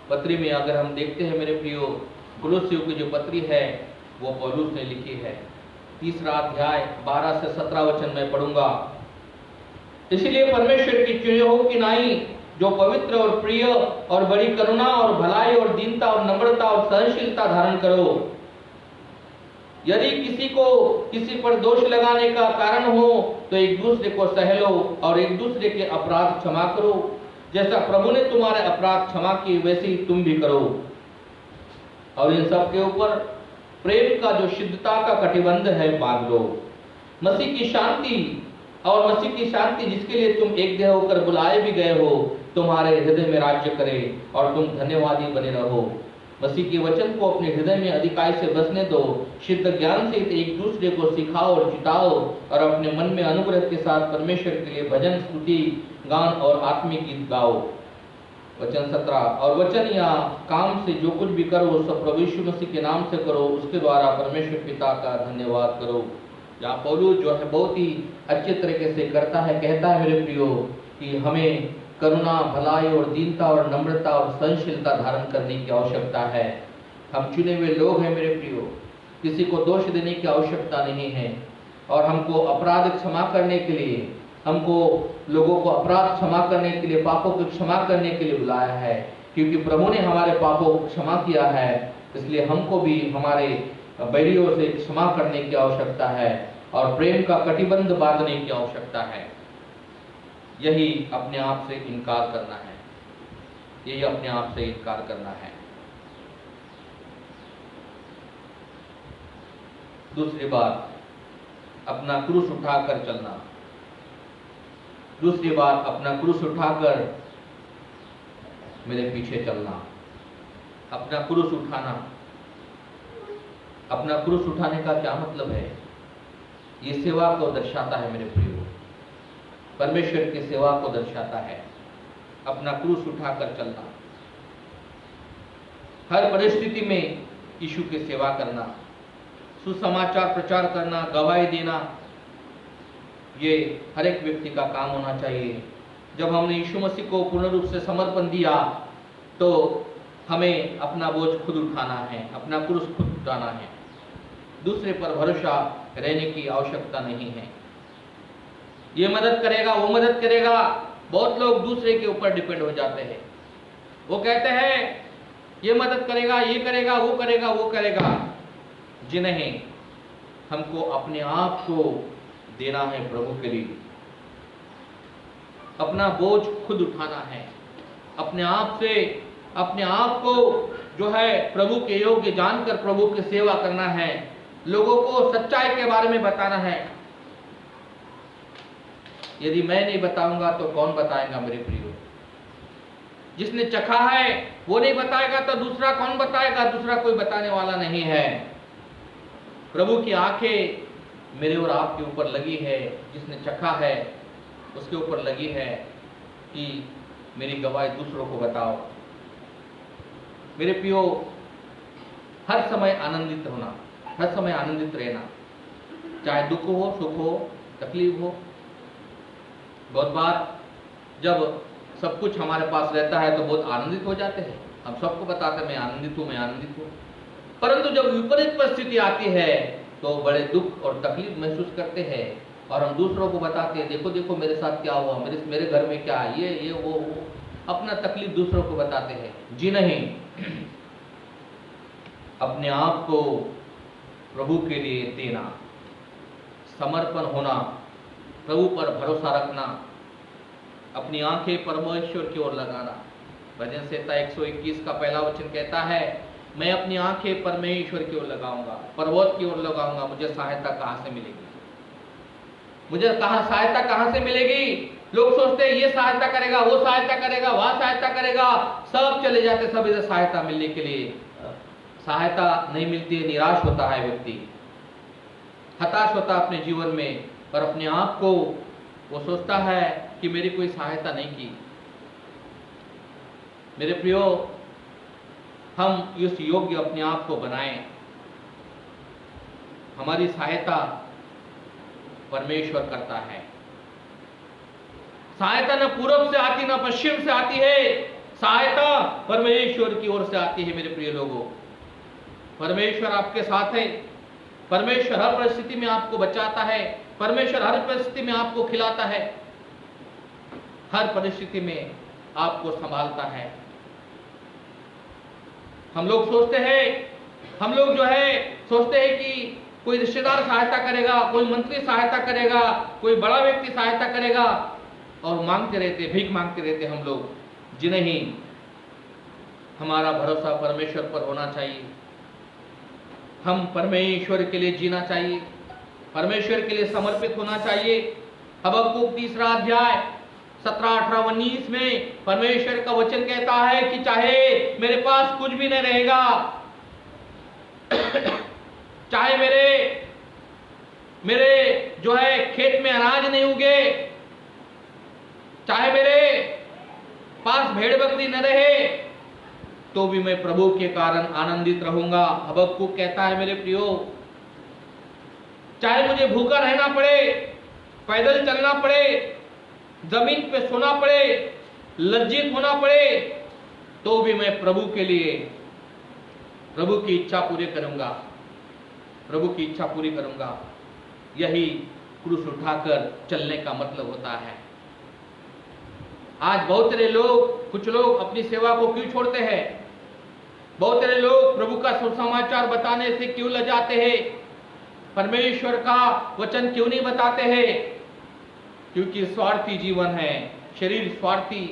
पत्री में अगर हम देखते हैं मेरे प्रियो, कुलस्सियों की जो पत्री है वो पौलुस ने लिखी है। 3 अध्याय 12 से 17 वचन में पढ़ूंगा। इसलिए परमेश्वर की चुने हो कि नहीं, जो पवित्र और प्रिय और बड़ी करुणा और भलाई और दीनता और नम्रता और सहनशीलता धारण करो। यदि किसी को किसी पर दोष लगाने का कारण हो तो एक दूसरे को सह लो और एक दूसरे के अपराध क्षमा करो, जैसा प्रभु ने तुम्हारे अपराध क्षमा किए वैसे ही तुम भी करो। और इन सब के ऊपर प्रेम का जो शुद्धता का कटिबंध है बांध लो। मसीह की शांति और मसीह की शांति जिसके लिए तुम एक देह होकर बुलाए भी गए हो, तुम्हारे हृदय में राज्य करे और तुम धन्यवादी बने रहो। मसीह के वचन को अपने हृदय में अधिकाई से बसने दो। शुद्ध ज्ञान से एक दूसरे को सिखाओ और चिताओ और अपने मन में अनुग्रह के साथ परमेश्वर के लिए भजन, स्तुति गान और आत्मिक गीत गाओ। वचन 17, और वचन या काम से जो कुछ भी करो सब प्रभु यीशु मसीह के नाम से करो, उसके द्वारा परमेश्वर पिता का धन्यवाद करो। जहाँ पौलुस जो है बहुत ही अच्छे तरीके से करता है, कहता है मेरे प्रियो कि हमें करुणा, भलाई और दीनता और नम्रता और सहनशीलता धारण करने की आवश्यकता है। हम चुने हुए लोग हैं मेरे प्रियो, किसी को दोष देने की आवश्यकता नहीं है। और हमको अपराध क्षमा करने के लिए, हमको लोगों को अपराध क्षमा करने के लिए, पापों को क्षमा करने के लिए बुलाया है, क्योंकि प्रभु ने हमारे पापों को क्षमा किया है। इसलिए हमको भी हमारे बैरियों से क्षमा करने की आवश्यकता है और प्रेम का कटिबंध बांधने की आवश्यकता है। यही अपने आप से इनकार करना है, यही अपने आप से इनकार करना है। दूसरी बात, अपना क्रूस उठाकर चलना। दूसरी बात, अपना क्रूस उठाकर मेरे पीछे चलना। अपना क्रूस उठाना, अपना क्रूस उठाने का क्या मतलब है? ये सेवा को दर्शाता है मेरे प्रियो, परमेश्वर की सेवा को दर्शाता है। अपना क्रूस उठाकर चलना, हर परिस्थिति में यीशु की सेवा करना, सुसमाचार प्रचार करना, गवाही देना, ये हर एक व्यक्ति का काम होना चाहिए। जब हमने यीशु मसीह को पूर्ण रूप से समर्पण दिया तो हमें अपना बोझ खुद उठाना है, अपना क्रूस खुद उठाना है। दूसरे पर भरोसा रहने की आवश्यकता नहीं है। ये मदद करेगा, वो मदद करेगा। बहुत लोग दूसरे के ऊपर डिपेंड हो जाते हैं। वो कहते हैं ये मदद करेगा, ये करेगा, वो करेगा, वो करेगा। जी नहीं, हमको अपने आप को देना है प्रभु के लिए। अपना बोझ खुद उठाना है, अपने आप से अपने आप को जो है प्रभु के योग्य जानकर प्रभु की सेवा करना है। लोगों को सच्चाई के बारे में बताना है। यदि मैं नहीं बताऊंगा तो कौन बताएगा मेरे प्रियो? जिसने चखा है वो नहीं बताएगा तो दूसरा कौन बताएगा? दूसरा कोई बताने वाला नहीं है। प्रभु की आंखें मेरे और आपके ऊपर लगी है। जिसने चखा है उसके ऊपर लगी है कि मेरी गवाही दूसरों को बताओ। मेरे प्रियो, हर समय आनंदित होना, हर समय आनंदित रहना, चाहे दुख हो, सुख हो, तकलीफ हो। बहुत बार जब सब कुछ हमारे पास रहता है तो बहुत आनंदित हो जाते हैं, हम सबको बताते हैं मैं आनंदित हूँ, मैं आनंदित हूँ। परंतु जब विपरीत परिस्थिति आती है तो बड़े दुख और तकलीफ महसूस करते हैं और हम दूसरों को बताते हैं, देखो देखो मेरे साथ क्या हुआ, मेरे घर में क्या, ये वो। अपना तकलीफ दूसरों को बताते हैं। जी नहीं, अपने आप को प्रभु के लिए देना, समर्पण होना, प्रभु पर भरोसा रखना, अपनी आंखें परमेश्वर की ओर लगाना। भजन संहिता 121 का पहला वचन कहता है, मैं अपनी आंखें परमेश्वर की ओर लगाऊंगा, पर्वत की ओर लगाऊंगा, मुझे सहायता कहां से मिलेगी? मुझे सहायता कहां से मिलेगी? लोग सोचते हैं ये सहायता करेगा, वो सहायता करेगा, वह सहायता करेगा, सब चले जाते सब इधर सहायता मिलने के लिए। सहायता नहीं मिलती है, निराश होता है व्यक्ति, हताश होता है अपने जीवन में और अपने आप को वो सोचता है कि मेरी कोई सहायता नहीं की। मेरे प्रियो, हम इस योग्य अपने आप को बनाएं। हमारी सहायता परमेश्वर करता है। सहायता न पूरब से आती न पश्चिम से आती है, सहायता परमेश्वर की ओर से आती है। मेरे प्रिय लोगों, परमेश्वर आपके साथ है। परमेश्वर हर परिस्थिति में आपको बचाता है। परमेश्वर हर परिस्थिति में आपको खिलाता है, हर परिस्थिति में आपको संभालता है। हम लोग सोचते हैं कि कोई रिश्तेदार सहायता करेगा, कोई मंत्री सहायता करेगा, कोई बड़ा व्यक्ति सहायता करेगा और मांगते रहते, भीख मांगते रहते हम लोग। जी नहीं, हमारा भरोसा परमेश्वर पर होना चाहिए। हम परमेश्वर के लिए जीना चाहिए, परमेश्वर के लिए समर्पित होना चाहिए। हबक्कुक 3 अध्याय 17, 18, 19 में परमेश्वर का वचन कहता है कि चाहे मेरे पास कुछ भी नहीं रहेगा, चाहे मेरे जो है खेत में अनाज नहीं उगे, चाहे मेरे पास भेड़ बकरी न रहे तो भी मैं प्रभु के कारण आनंदित रहूंगा। हबक्कुक कहता है मेरे प्रियो, चाहे मुझे भूखा रहना पड़े, पैदल चलना पड़े, जमीन पे सोना पड़े, लज्जित होना पड़े, तो भी मैं प्रभु के लिए प्रभु की इच्छा पूरी करूंगा, प्रभु की इच्छा पूरी करूंगा। यही क्रूस उठाकर चलने का मतलब होता है। आज बहुत सारे लोग, कुछ लोग अपनी सेवा को क्यों छोड़ते हैं? बहुत सारे लोग प्रभु का सुसमाचार बताने से क्यों लजाते हैं? परमेश्वर का वचन क्यों नहीं बताते हैं? क्योंकि स्वार्थी जीवन है, शरीर स्वार्थी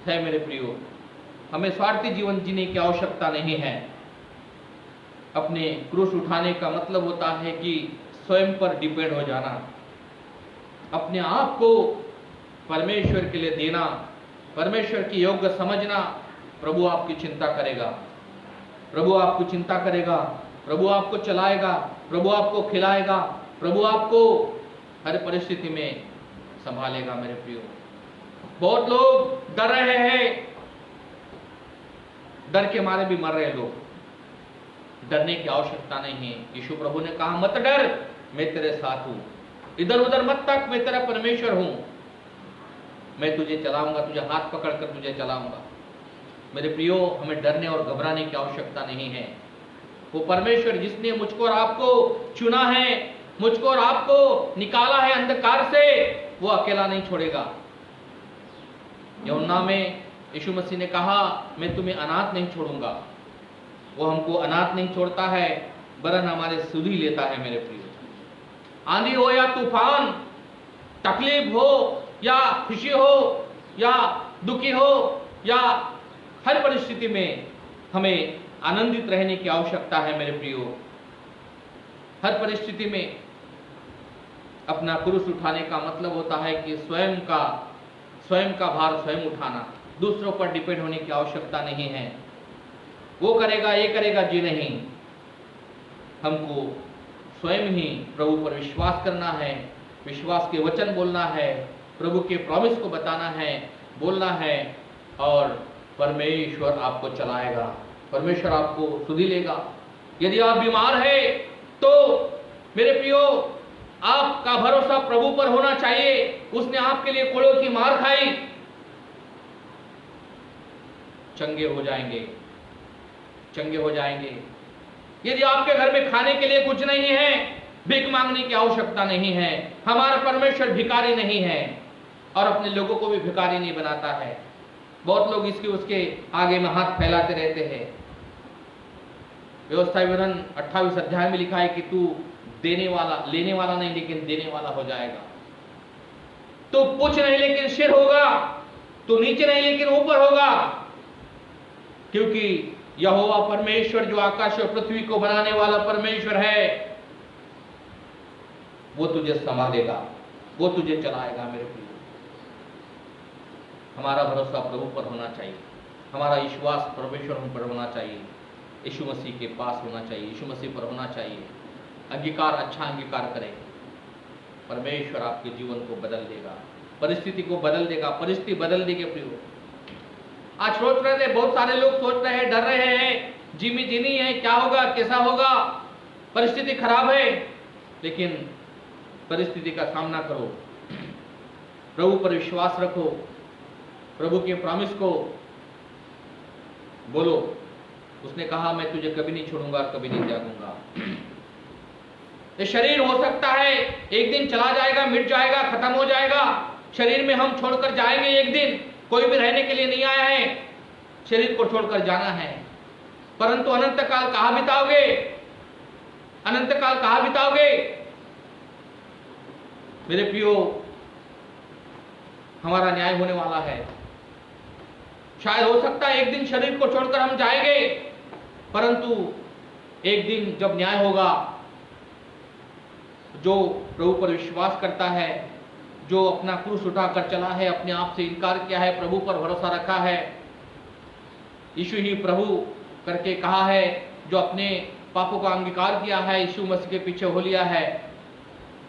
है मेरे प्रियो। हमें स्वार्थी जीवन जीने की आवश्यकता नहीं है। अपने क्रूस उठाने का मतलब होता है कि स्वयं पर डिपेंड हो जाना, अपने आप को परमेश्वर के लिए देना, परमेश्वर की योग्य समझना। प्रभु आपकी चिंता करेगा, प्रभु आपको चिंता करेगा, प्रभु आपको चलाएगा, प्रभु आपको खिलाएगा, प्रभु आपको हर परिस्थिति में संभालेगा मेरे प्रियो। बहुत लोग डर रहे हैं, डर के मारे भी मर रहे लोग। डरने की आवश्यकता नहीं है। यीशु प्रभु ने कहा मत डर, मैं तेरे साथ हूं, इधर उधर मत तक, मैं तेरा परमेश्वर हूं, मैं तुझे चलाऊंगा, तुझे हाथ पकड़कर तुझे चलाऊंगा। मेरे प्रियो, हमें डरने और घबराने की आवश्यकता नहीं है। वो परमेश्वर जिसने मुझको और आपको चुना है, मुझको और आपको निकाला है अंधकार से, वो अकेला नहीं छोड़ेगा। यूहन्ना में यीशु मसीह ने कहा मैं तुम्हें अनाथ नहीं छोड़ूंगा। वो हमको अनाथ नहीं छोड़ता है, वरन हमारे सुधि लेता है मेरे प्रियो। आंधी हो या तूफान, तकलीफ हो या खुशी हो या दुखी हो, या हर परिस्थिति में हमें आनंदित रहने की आवश्यकता है मेरे प्रियो। हर परिस्थिति में अपना क्रूस उठाने का मतलब होता है कि स्वयं का भार स्वयं उठाना, दूसरों पर डिपेंड होने की आवश्यकता नहीं है। वो करेगा, ये करेगा जी नहीं, हमको स्वयं ही प्रभु पर विश्वास करना है, विश्वास के वचन बोलना है, प्रभु के प्रॉमिस को बताना है, बोलना है, और परमेश्वर आपको चलाएगा, परमेश्वर आपको सुधि लेगा। यदि आप बीमार है तो मेरे प्रियो, आपका भरोसा प्रभु पर होना चाहिए। उसने आपके लिए कोड़ों की मार खाई, चंगे हो जाएंगे, चंगे हो जाएंगे। यदि आपके घर में खाने के लिए कुछ नहीं है, भीख मांगने की आवश्यकता नहीं है। हमारा परमेश्वर भिखारी नहीं है और अपने लोगों को भी भिखारी नहीं बनाता है। बहुत लोग इसके उसके आगे में हाथ फैलाते रहते हैं। व्यवस्था विवरण 28 अध्याय में लिखा है कि तू देने वाला, लेने वाला नहीं लेकिन देने वाला हो जाएगा। तू पुच्छ नहीं लेकिन सिर होगा, तू नीचे नहीं लेकिन ऊपर होगा, क्योंकि यहोवा परमेश्वर जो आकाश और पृथ्वी को बनाने वाला परमेश्वर है, वो तुझे संभालेगा, वो तुझे चलाएगा मेरे प्रिय। हमारा भरोसा प्रभु पर होना चाहिए, हमारा विश्वास परमेश्वर पर होना चाहिए, यीशु मसीह के पास होना चाहिए, यीशु मसीह पर होना चाहिए। अंगीकार, अच्छा अंगीकार करें, परमेश्वर आपके जीवन को बदल देगा, परिस्थिति को बदल देगा, परिस्थिति बदल देगी प्रियो। आज सोच रहे थे, बहुत सारे लोग सोच रहे हैं, डर रहे हैं, जिमी जिनी है, क्या होगा, कैसा होगा, परिस्थिति खराब है। लेकिन परिस्थिति का सामना करो, प्रभु पर विश्वास रखो, प्रभु के प्रॉमिस को बोलो। उसने कहा मैं तुझे कभी नहीं छोड़ूंगा, कभी नहीं त्यागूंगा। ये शरीर हो सकता है एक दिन चला जाएगा, मिट जाएगा, खत्म हो जाएगा। शरीर में हम छोड़कर जाएंगे एक दिन, कोई भी रहने के लिए नहीं आया है, शरीर को छोड़कर जाना है। परंतु अनंत काल कहां बिताओगे, अनंत काल कहां बिताओगे मेरे प्रियो? हमारा न्याय होने वाला है। शायद हो सकता है एक दिन शरीर को छोड़कर हम जाएंगे, परंतु एक दिन जब न्याय होगा, जो प्रभु पर विश्वास करता है, जो अपना क्रूस उठाकर चला है, अपने आप से इनकार किया है, प्रभु पर भरोसा रखा है, यीशु ही प्रभु करके कहा है, जो अपने पापों का अंगीकार किया है, यीशु मसीह के पीछे हो लिया है,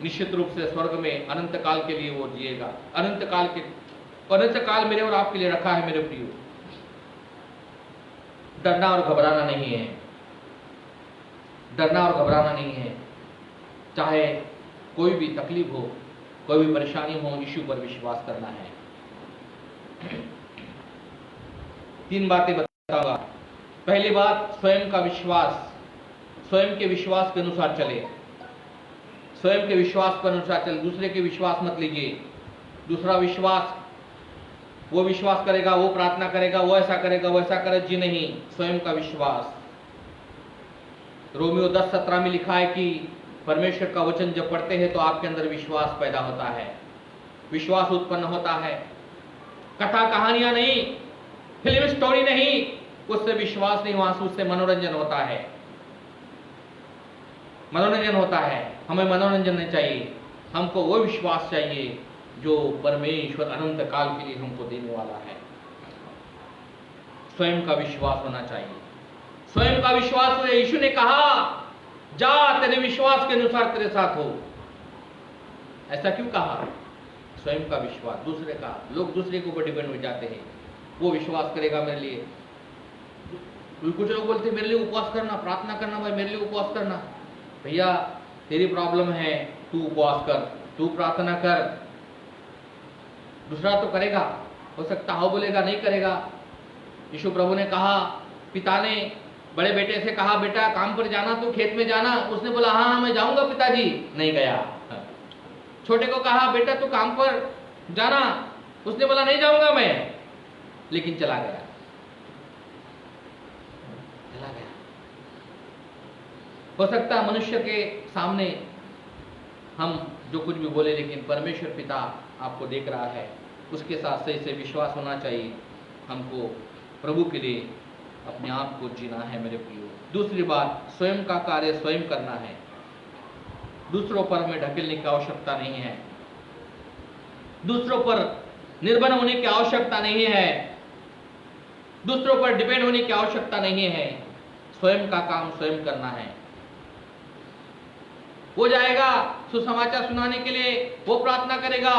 निश्चित रूप से स्वर्ग में अनंत काल के लिए वो जिएगा, अनंत काल के और अनंत काल मेरे और आपके लिए रखा है मेरे प्रियो। डरना और घबराना नहीं है, डरना और घबराना नहीं है। चाहे कोई भी तकलीफ हो, कोई भी परेशानी हो, यीशु पर विश्वास करना है। 3 बातें बताऊंगा। पहली बात, स्वयं का विश्वास, स्वयं के विश्वास के अनुसार चले, स्वयं के विश्वास के अनुसार चले, दूसरे के विश्वास मत लीजिए। दूसरा विश्वास, वो विश्वास करेगा, वो प्रार्थना करेगा, वो ऐसा करेगा, वो ऐसा करे, जी नहीं, स्वयं का विश्वास। रोमियो 10:17 में लिखा है कि परमेश्वर का वचन जब पढ़ते हैं तो आपके अंदर विश्वास पैदा होता है, विश्वास उत्पन्न होता है। कथा कहानियां नहीं, फिल्म स्टोरी नहीं, उससे विश्वास नहीं, वहां से उससे मनोरंजन होता है, मनोरंजन होता है। हमें मनोरंजन नहीं चाहिए, हमको वो विश्वास चाहिए जो परमेश्वर अनंत काल के लिए हमको देने वाला है। स्वयं का विश्वास होना चाहिए, स्वयं का विश्वास हो। यीशु ने कहा, जा तेरे विश्वास के अनुसार तेरे साथ हो। ऐसा क्यों कहा? स्वयं का विश्वास। दूसरे का, लोग दूसरे के ऊपर डिपेंड हो जाते हैं, वो विश्वास करेगा मेरे लिए। कुछ लोग बोलते मेरे लिए उपवास करना, प्रार्थना करना, भाई मेरे लिए उपवास करना। भैया तेरी प्रॉब्लम है, तू उपवास कर, तू प्रार्थना कर, दूसरा तो करेगा। हो सकता हो बोलेगा, नहीं करेगा। यीशु प्रभु ने कहा, पिता ने बड़े बेटे से कहा, बेटा काम पर जाना, तू खेत में जाना। उसने बोला, हाँ मैं जाऊंगा पिताजी, नहीं गया। छोटे को कहा, बेटा तू काम पर जाना, उसने बोला नहीं जाऊंगा मैं, लेकिन चला गया, चला गया। हो सकता मनुष्य के सामने हम जो कुछ भी बोले, लेकिन परमेश्वर पिता आपको देख रहा है, उसके साथ सही से विश्वास होना चाहिए। हमको प्रभु के लिए अपने आप को जीना है मेरे प्रियो। दूसरी बात, स्वयं का कार्य स्वयं करना है, दूसरों पर हमें ढकेलने की आवश्यकता नहीं है, दूसरों पर निर्भर होने की आवश्यकता नहीं है, दूसरों पर डिपेंड होने की आवश्यकता नहीं है। स्वयं का काम स्वयं करना है। वो जाएगा सुसमाचार सुनाने के लिए, वो प्रार्थना करेगा,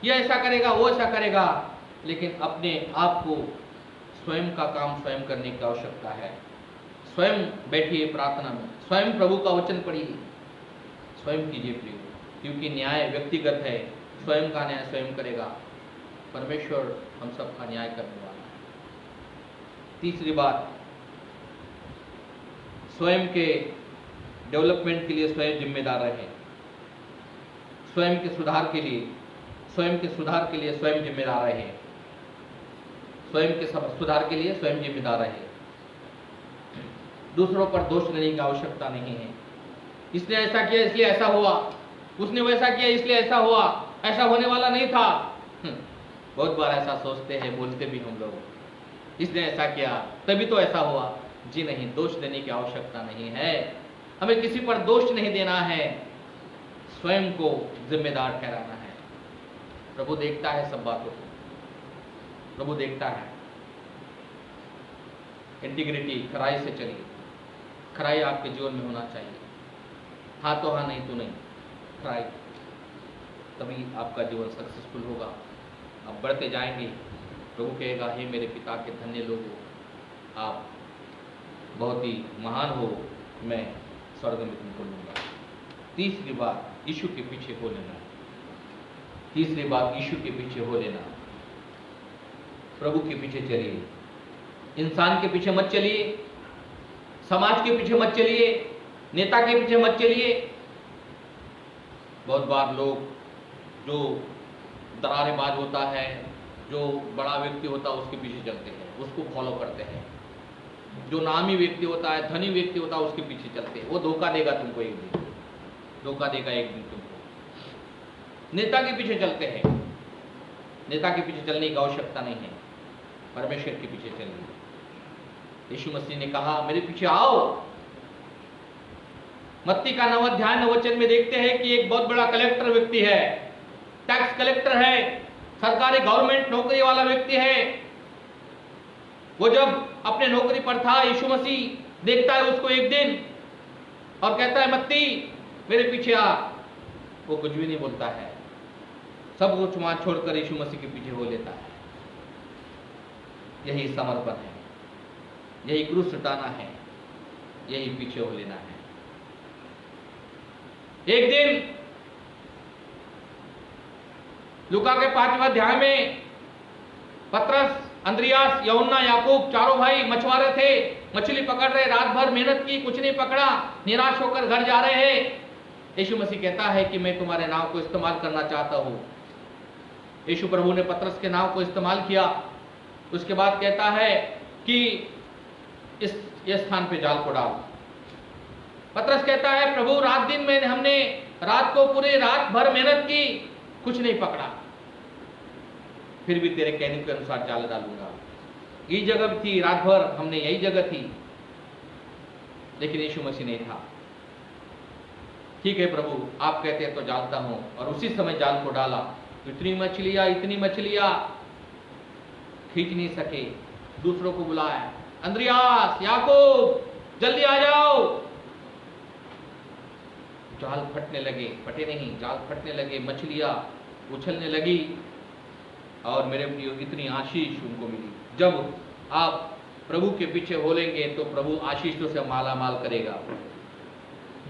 ये ऐसा करेगा, वो ऐसा करेगा, लेकिन अपने आप को स्वयं का काम स्वयं करने की आवश्यकता है। स्वयं बैठिए प्रार्थना में, स्वयं प्रभु का वचन पढ़िए, स्वयं कीजिए प्रिय, क्योंकि न्याय व्यक्तिगत है। स्वयं का न्याय स्वयं करेगा, परमेश्वर हम सबका न्याय करने वाला है। तीसरी बात, स्वयं के डेवलपमेंट के लिए स्वयं जिम्मेदार रहे, स्वयं के सुधार के लिए, स्वयं के सुधार के लिए स्वयं जिम्मेदार रहे, स्वयं के सुधार के लिए स्वयं जिम्मेदार रहे। दूसरों पर दोष लेने की आवश्यकता नहीं है। इसने ऐसा किया इसलिए ऐसा हुआ, उसने वैसा किया इसलिए ऐसा हुआ, ऐसा होने वाला नहीं था। बहुत बार ऐसा सोचते हैं, बोलते भी हम लोग, इसने ऐसा किया तभी तो ऐसा हुआ। जी नहीं, दोष देने की आवश्यकता नहीं है। हमें किसी पर दोष नहीं देना है, स्वयं को जिम्मेदार ठहराना है। प्रभु देखता है सब बातों को, प्रभु देखता है। इंटीग्रिटी, खराई से चलिए, खराई आपके जीवन में होना चाहिए। हाँ तो हाँ, नहीं तो नहीं, खराई, तभी आपका जीवन सक्सेसफुल होगा। आप बढ़ते जाएंगे, प्रभु कहेगा, हे मेरे पिता के धन्य लोगों, आप बहुत ही महान हो, मैं स्वर्ग में तुमको लूंगा। तीसरी बात, यीशु के पीछे हो लेना। तीसरी बात, यीशु के पीछे हो लेना। प्रभु के पीछे चलिए, इंसान के पीछे मत चलिए, समाज के पीछे मत चलिए, नेता के पीछे मत चलिए। बहुत बार लोग जो दरारेबाज होता है, जो बड़ा व्यक्ति होता है, उसके पीछे चलते हैं, उसको फॉलो करते हैं। जो नामी व्यक्ति होता है, धनी व्यक्ति होता है, उसके पीछे चलते हैं। वो धोखा देगा तुमको एक दिन, धोखा देगा एक दिन तुमको। नेता के पीछे चलते हैं, नेता के पीछे चलने की आवश्यकता नहीं है, परमेश्वर के पीछे चलिए। यीशु मसीह ने कहा, मेरे पीछे आओ। मत्ती का 9 अध्याय 9 वचन में देखते हैं कि एक बहुत बड़ा कलेक्टर व्यक्ति है, टैक्स कलेक्टर है, सरकारी गवर्नमेंट नौकरी वाला व्यक्ति है। वो जब अपने नौकरी पर था, यीशु मसीह देखता है उसको एक दिन और कहता है, मत्ती मेरे पीछे आ। वो कुछ भी नहीं बोलता है, सब कुछ वहां छोड़कर यीशु मसीह के पीछे हो लेता है। यही समर्पण है, यही क्रूस उठाना है, यही पीछे हो लेना है। एक दिन लूका के 5वें अध्याय में पतरस, अंद्रियास, यूहन्ना, याकूब चारों भाई मछुआरे थे, मछली पकड़ रहे, रात भर मेहनत की, कुछ नहीं पकड़ा, निराश होकर घर जा रहे हैं। यीशु मसीह कहता है कि मैं तुम्हारे नाव को इस्तेमाल करना चाहता हूं। यीशु प्रभु ने पतरस के नाव को इस्तेमाल किया। उसके बाद कहता है कि इस स्थान पे जाल को डाल। पतरस कहता है प्रभु रात दिन में हमने रात को पूरी रात भर मेहनत की, कुछ नहीं पकड़ा, फिर भी तेरे कहने के अनुसार जाल डालूंगा। ये जगह थी, रात भर हमने यही जगह थी, लेकिन यीशु मसीह नहीं था। ठीक है प्रभु, आप कहते हैं तो डालता हूं। और उसी समय जाल को डाला। इतनी मछलियां खींच नहीं सके। दूसरों को बुलाया, अंद्रियास, याकूब, जल्दी आ जाओ। जाल फटने लगे, फटे नहीं, जाल फटने लगे, मछलियां उछलने लगी। और मेरे प्रियो, इतनी आशीष उनको मिली। जब आप प्रभु के पीछे हो लेंगे तो प्रभु आशीषों से माला माल करेगा।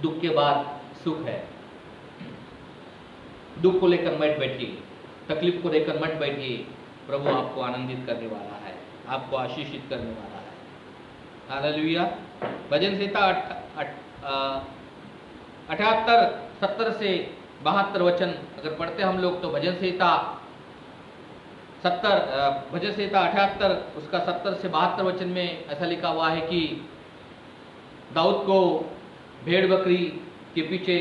दुख के बाद सुख है। दुख को लेकर मत बैठिए, तकलीफ को लेकर मत बैठिए। प्रभु आपको आनंदित करने वाला है, आपको आशीषित करने वाला है। हालेलुया। भजन संहिता 78, 70 से 72 वचन अगर पढ़ते हम लोग तो भजन संहिता 78 उसका 70 से 72 वचन में ऐसा लिखा हुआ है कि दाऊद को भेड़ बकरी के पीछे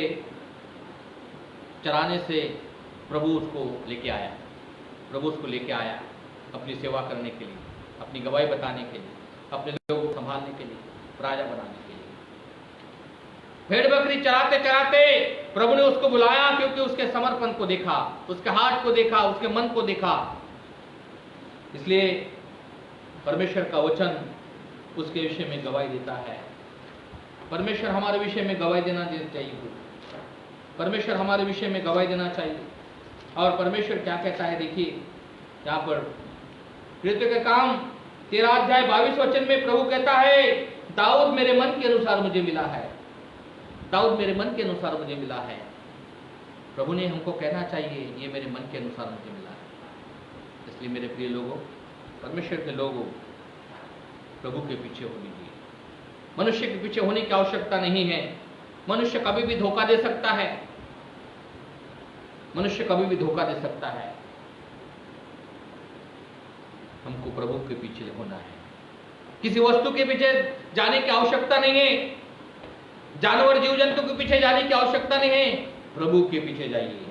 चराने से प्रभु उसको लेके आया। प्रभु उसको लेके आया अपनी सेवा करने के लिए, अपनी गवाही बताने के लिए, अपने लोगों को संभालने के लिए, राजा बनाने के लिए। भेड़ बकरी चराते चराते प्रभु ने उसको बुलाया, क्योंकि उसके समर्पण को देखा, उसके हार्ट को देखा, उसके मन को देखा। इसलिए परमेश्वर का वचन उसके विषय में गवाही देता है। परमेश्वर हमारे विषय में गवाही देना चाहिए। परमेश्वर हमारे विषय में गवाही देना चाहिए। और परमेश्वर क्या कहता है, देखिए यहाँ पर कृत्य के काम 13 अध्याय 22 वचन में प्रभु कहता है, दाऊद मेरे मन के अनुसार मुझे मिला है। दाऊद मेरे मन के अनुसार मुझे मिला है। प्रभु ने हमको कहना चाहिए, ये मेरे मन के अनुसार मुझे मिला है। इसलिए मेरे प्रिय लोगों, परमेश्वर के लोगों, प्रभु के पीछे हो लीजिए। मनुष्य के पीछे होने की आवश्यकता नहीं है। मनुष्य कभी भी धोखा दे सकता है। मनुष्य कभी भी धोखा दे सकता है। हमको प्रभु के पीछे होना है। किसी वस्तु के पीछे जाने की आवश्यकता नहीं है। जानवर जीव जंतु के पीछे जाने की आवश्यकता नहीं है। प्रभु के पीछे जाइए,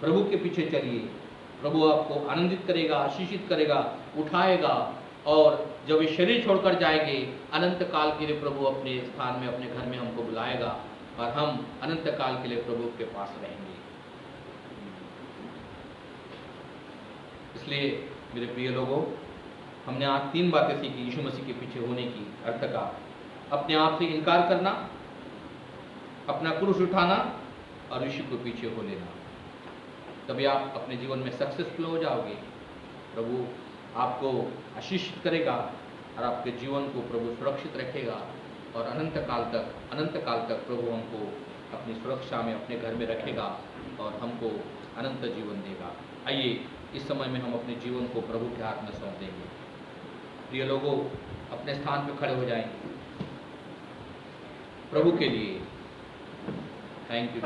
प्रभु के पीछे चलिए। प्रभु आपको आनंदित करेगा, आशीषित करेगा, उठाएगा। और जब ये शरीर छोड़कर जाएंगे, अनंत काल के लिए प्रभु अपने स्थान में, अपने घर में हमको बुलाएगा और हम अनंत काल के लिए प्रभु के पास रहेंगे। इसलिए मेरे प्रिय लोगों, हमने आज 3 बातें सीखी यीशु मसीह के पीछे होने की अर्थ का। अपने आप से इनकार करना, अपना क्रूस उठाना और यीशु के पीछे हो लेना। तभी आप अपने जीवन में सक्सेसफुल हो जाओगे। प्रभु आपको आशीषित करेगा और आपके जीवन को प्रभु सुरक्षित रखेगा। और अनंत काल तक प्रभु हमको अपनी सुरक्षा में, अपने घर में रखेगा और हमको अनंत जीवन देगा। आइए इस समय में हम अपने जीवन को प्रभु के हाथ में सौंप देंगे। प्रिय लोगों, अपने स्थान पर खड़े हो जाएंगे प्रभु के लिए। Thank you,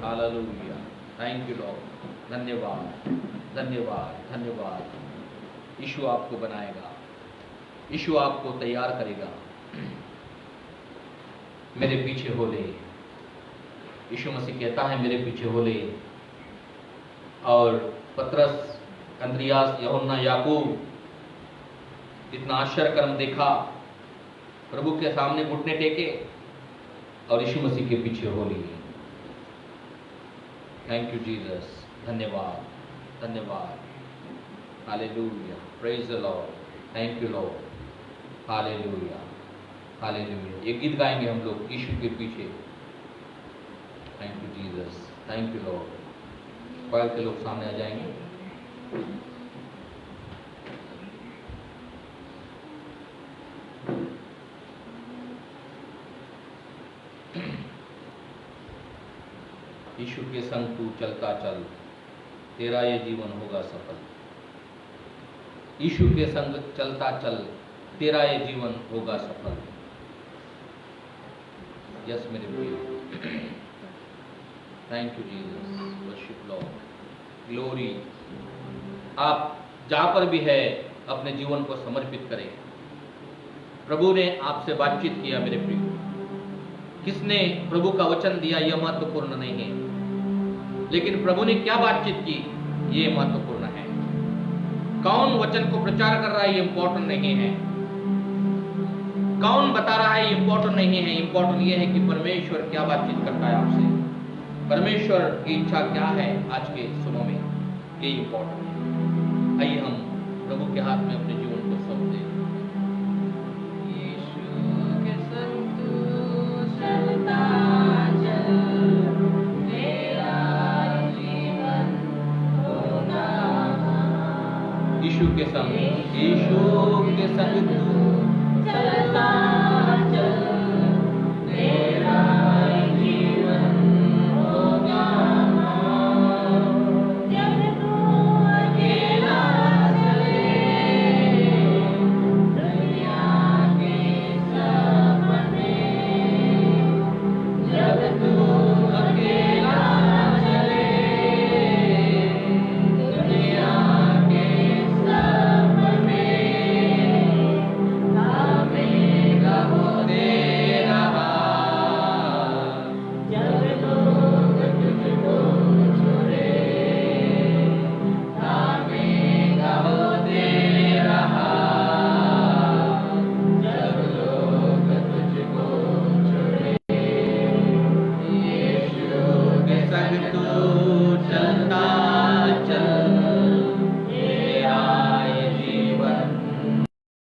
hallelujah, thank you Lord. धन्यवाद, धन्यवाद, धन्यवाद। यीशु आपको बनाएगा, यीशु आपको तैयार करेगा। मेरे पीछे हो ले। यीशु मसीह कहता है मेरे पीछे हो ले। और पतरस, अंद्रियास, यूहन्ना, याकूब इतना आश्चर्य कर्म देखा, प्रभु के सामने घुटने टेके और यीशु मसीह के पीछे हो लिए। थैंक यू जीसस, धन्यवाद, धन्यवाद। Hallelujah, praise the lord, thank you lord, hallelujah, hallelujah. ये गीत गाएंगे हम लोग यीशु के पीछे। Thank you Jesus, thank you lord. कोयल के लोग सामने आ जाएंगे। यीशु के संग तू चलता चल, तेरा ये जीवन होगा सफल। यीशु के संग चलता चल, तेरा ये जीवन होगा सफल। यस मेरे प्रिय, thank you Jesus, worship Lord, glory. आप जहाँ पर भी है अपने जीवन को समर्पित करें। प्रभु ने आपसे बातचीत किया मेरे प्रिय, किसने प्रभु का वचन दिया यह महत्वपूर्ण नहीं है, लेकिन प्रभु ने क्या बातचीत की ये महत्वपूर्ण है। कौन वचन को प्रचार कर रहा है ये इंपॉर्टेंट नहीं है, कौन बता रहा है ये इंपॉर्टेंट नहीं है। इंपॉर्टेंट ये है कि परमेश्वर क्या बातचीत करता है आपसे, परमेश्वर की इच्छा क्या है आज के सुबह में, ये इंपॉर्टेंट है। आइए हम प्रभु के हाथ में अपने जीवन को सौंप दें। यीशु के संग, यीशु के संग तू चलता चल, तेरा जीवन होगा। जब तू अकेला चले दुनिया के सफर में, जब तू अकेला चले दुनिया के सफर में, थामेगा वो तेरा हाथ। जब लोग तुझको छोड़े, थामेगा वो तेरा हाथ। जब लोग तुझको छोड़े, यीशु के संग तू चलता चल, तेरा ये जीवन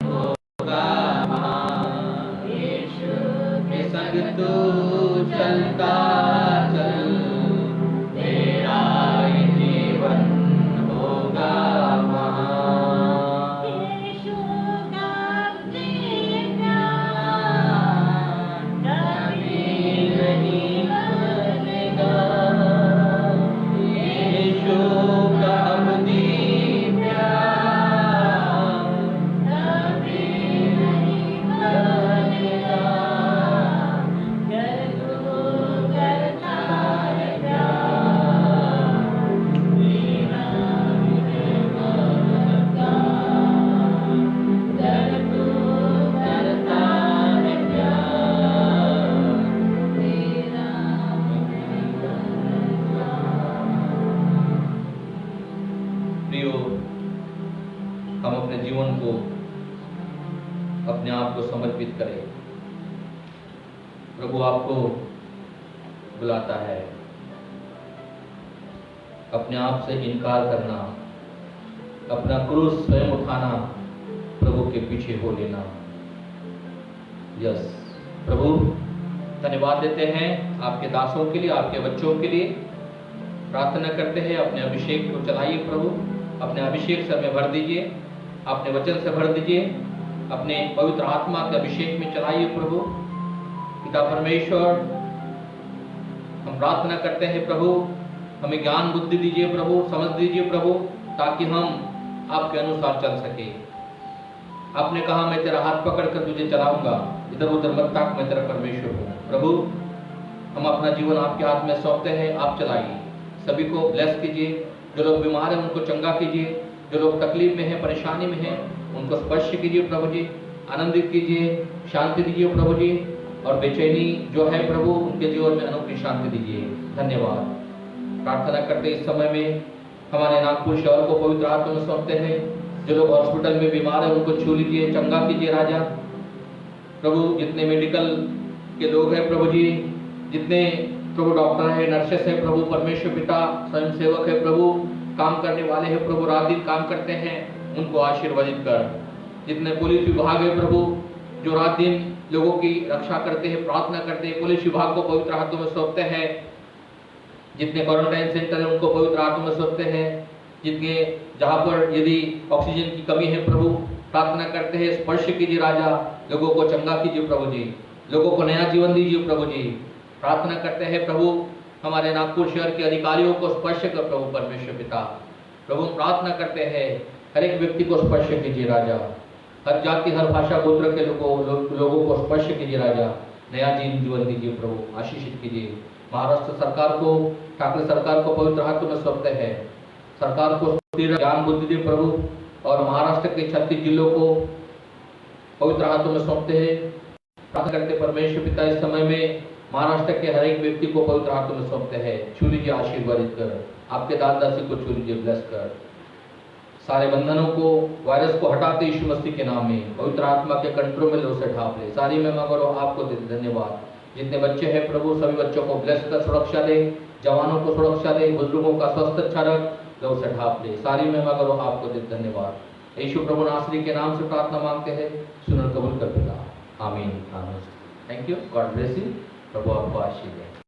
होगा महान। यीशु के संग तू चलता चल, तेरा ये जीवन होगा महान। यीशु का प्यार कभी नहीं बदलेगा, यीशु का अबदी प्यार कभी नहीं बदलेगा। जब तू करता है प्यार, तेरा मुझे बदलता। जब तू करता है प्यार, तेरा मुझे बदलता। प्रियो, हम अपने जीवन को, अपने आप को समर्पित करें। प्रभु आपको बुलाता है। अपने आप से इनकार करना, अपना क्रूस स्वयं उठाना, प्रभु के पीछे हो लेना। यस प्रभु, धन्यवाद देते हैं आपके दासों के लिए, आपके बच्चों के लिए। प्रार्थना करते हैं अपने अभिषेक को चलाइए प्रभु, अपने अभिषेक से हमें भर दीजिए, अपने वचन से भर दीजिए, अपने पवित्र आत्मा के अभिषेक में चलाइए प्रभु। पिता परमेश्वर, हम प्रार्थना करते हैं प्रभु, हमें ज्ञान बुद्धि दीजिए प्रभु, समझ दीजिए प्रभु, ताकि हम आपके अनुसार चल सके। आपने कहा मैं तेरा हाथ पकड़कर तुझे चलाऊंगा, इधर उधर मत ताक, मैं तेरा परमेश्वर हूँ। प्रभु, हम अपना जीवन आपके हाथ में सौंपते हैं, आप चलाइए। सभी को ब्लेस कीजिए, जो लोग बीमार हैं उनको चंगा कीजिए, जो लोग तकलीफ में हैं, परेशानी में हैं, उनको स्पर्श कीजिए प्रभु जी, आनंदित कीजिए, शांति दीजिए प्रभु जी, और बेचैनी जो है प्रभु उनके जीवन में अनोखी शांति दीजिए। धन्यवाद। प्रार्थना करते इस समय में हमारे नागपुर शहर को पवित्र आत्मा में सौंपते हैं। जो लोग हॉस्पिटल में बीमार हैं उनको छू लीजिए, चंगा कीजिए राजा। प्रभु, जितने मेडिकल के लोग हैं प्रभु जी, जितने प्रभु डॉक्टर है, नर्सेस है प्रभु, परमेश्वर पिता, स्वयं सेवक है प्रभु, काम करने वाले हैं प्रभु, रात दिन काम करते हैं, उनको आशीर्वादित कर। जितने पुलिस विभाग है प्रभु, जो रात दिन लोगों की रक्षा करते हैं, प्रार्थना करते हैं, पुलिस विभाग को पवित्र हाथों में सौंपते हैं। जितने क्वारंटाइन सेंटर है उनको पवित्र हाथों में सौंपते हैं। जितने जहाँ पर यदि ऑक्सीजन की कमी है प्रभु, प्रार्थना करते हैं, स्पर्श कीजिए राजा, लोगों को चंगा कीजिए प्रभु जी, लोगों को नया जीवन दीजिए प्रभु जी। प्रार्थना करते हैं प्रभु, हमारे नागपुर शहर के अधिकारियों को स्पर्श कर प्रभु परमेश्वर पिता। प्रभु प्रार्थना करते हैं हर एक व्यक्ति को स्पर्श कीजिए राजा, हर जाति हर भाषा गोत्र के लोगों को स्पर्श कीजिए राजा, नया जीवन दीजिए प्रभु, आशीषित कीजिए। महाराष्ट्र सरकार को, ठाकरे सरकार को पवित्र हाथों में सौंपते हैं। सरकार को ज्ञान बुद्धि दे प्रभु, और महाराष्ट्र के 36 जिलों को पवित्र हाथों में सौंपते हैं। प्रार्थना करते परमेश्वर पिता इस समय में महाराष्ट्र के हर एक व्यक्ति को पवित्र हाथों में सौंपते हैं। छू लीजिए, आशीर्वादित कर, आपके दास दासी को छू लीजिए, ब्लेस कर। सारे बंधनों को, वायरस को हटाते यीशु मसीह के नाम में, पवित्र आत्मा के कंट्रोल में लो से ढाप ले। सारी महिमा करो आपको धन्यवाद। जितने बच्चे हैं प्रभु, सभी बच्चों को ब्लेस कर, सुरक्षा दे, जवानों को सुरक्षा दे, बुजुर्गों का स्वास्थ्य अच्छा रख, लो से ढाप ले। सारी महिमा करो आपको धन्यवाद। यीशु प्रभु नासरी के नाम से प्रार्थना मांगते हैं, सुन और कबूल कर पिता, आमीन आमीन। Thank you, God bless you. प्रभु आपको आशीष दे।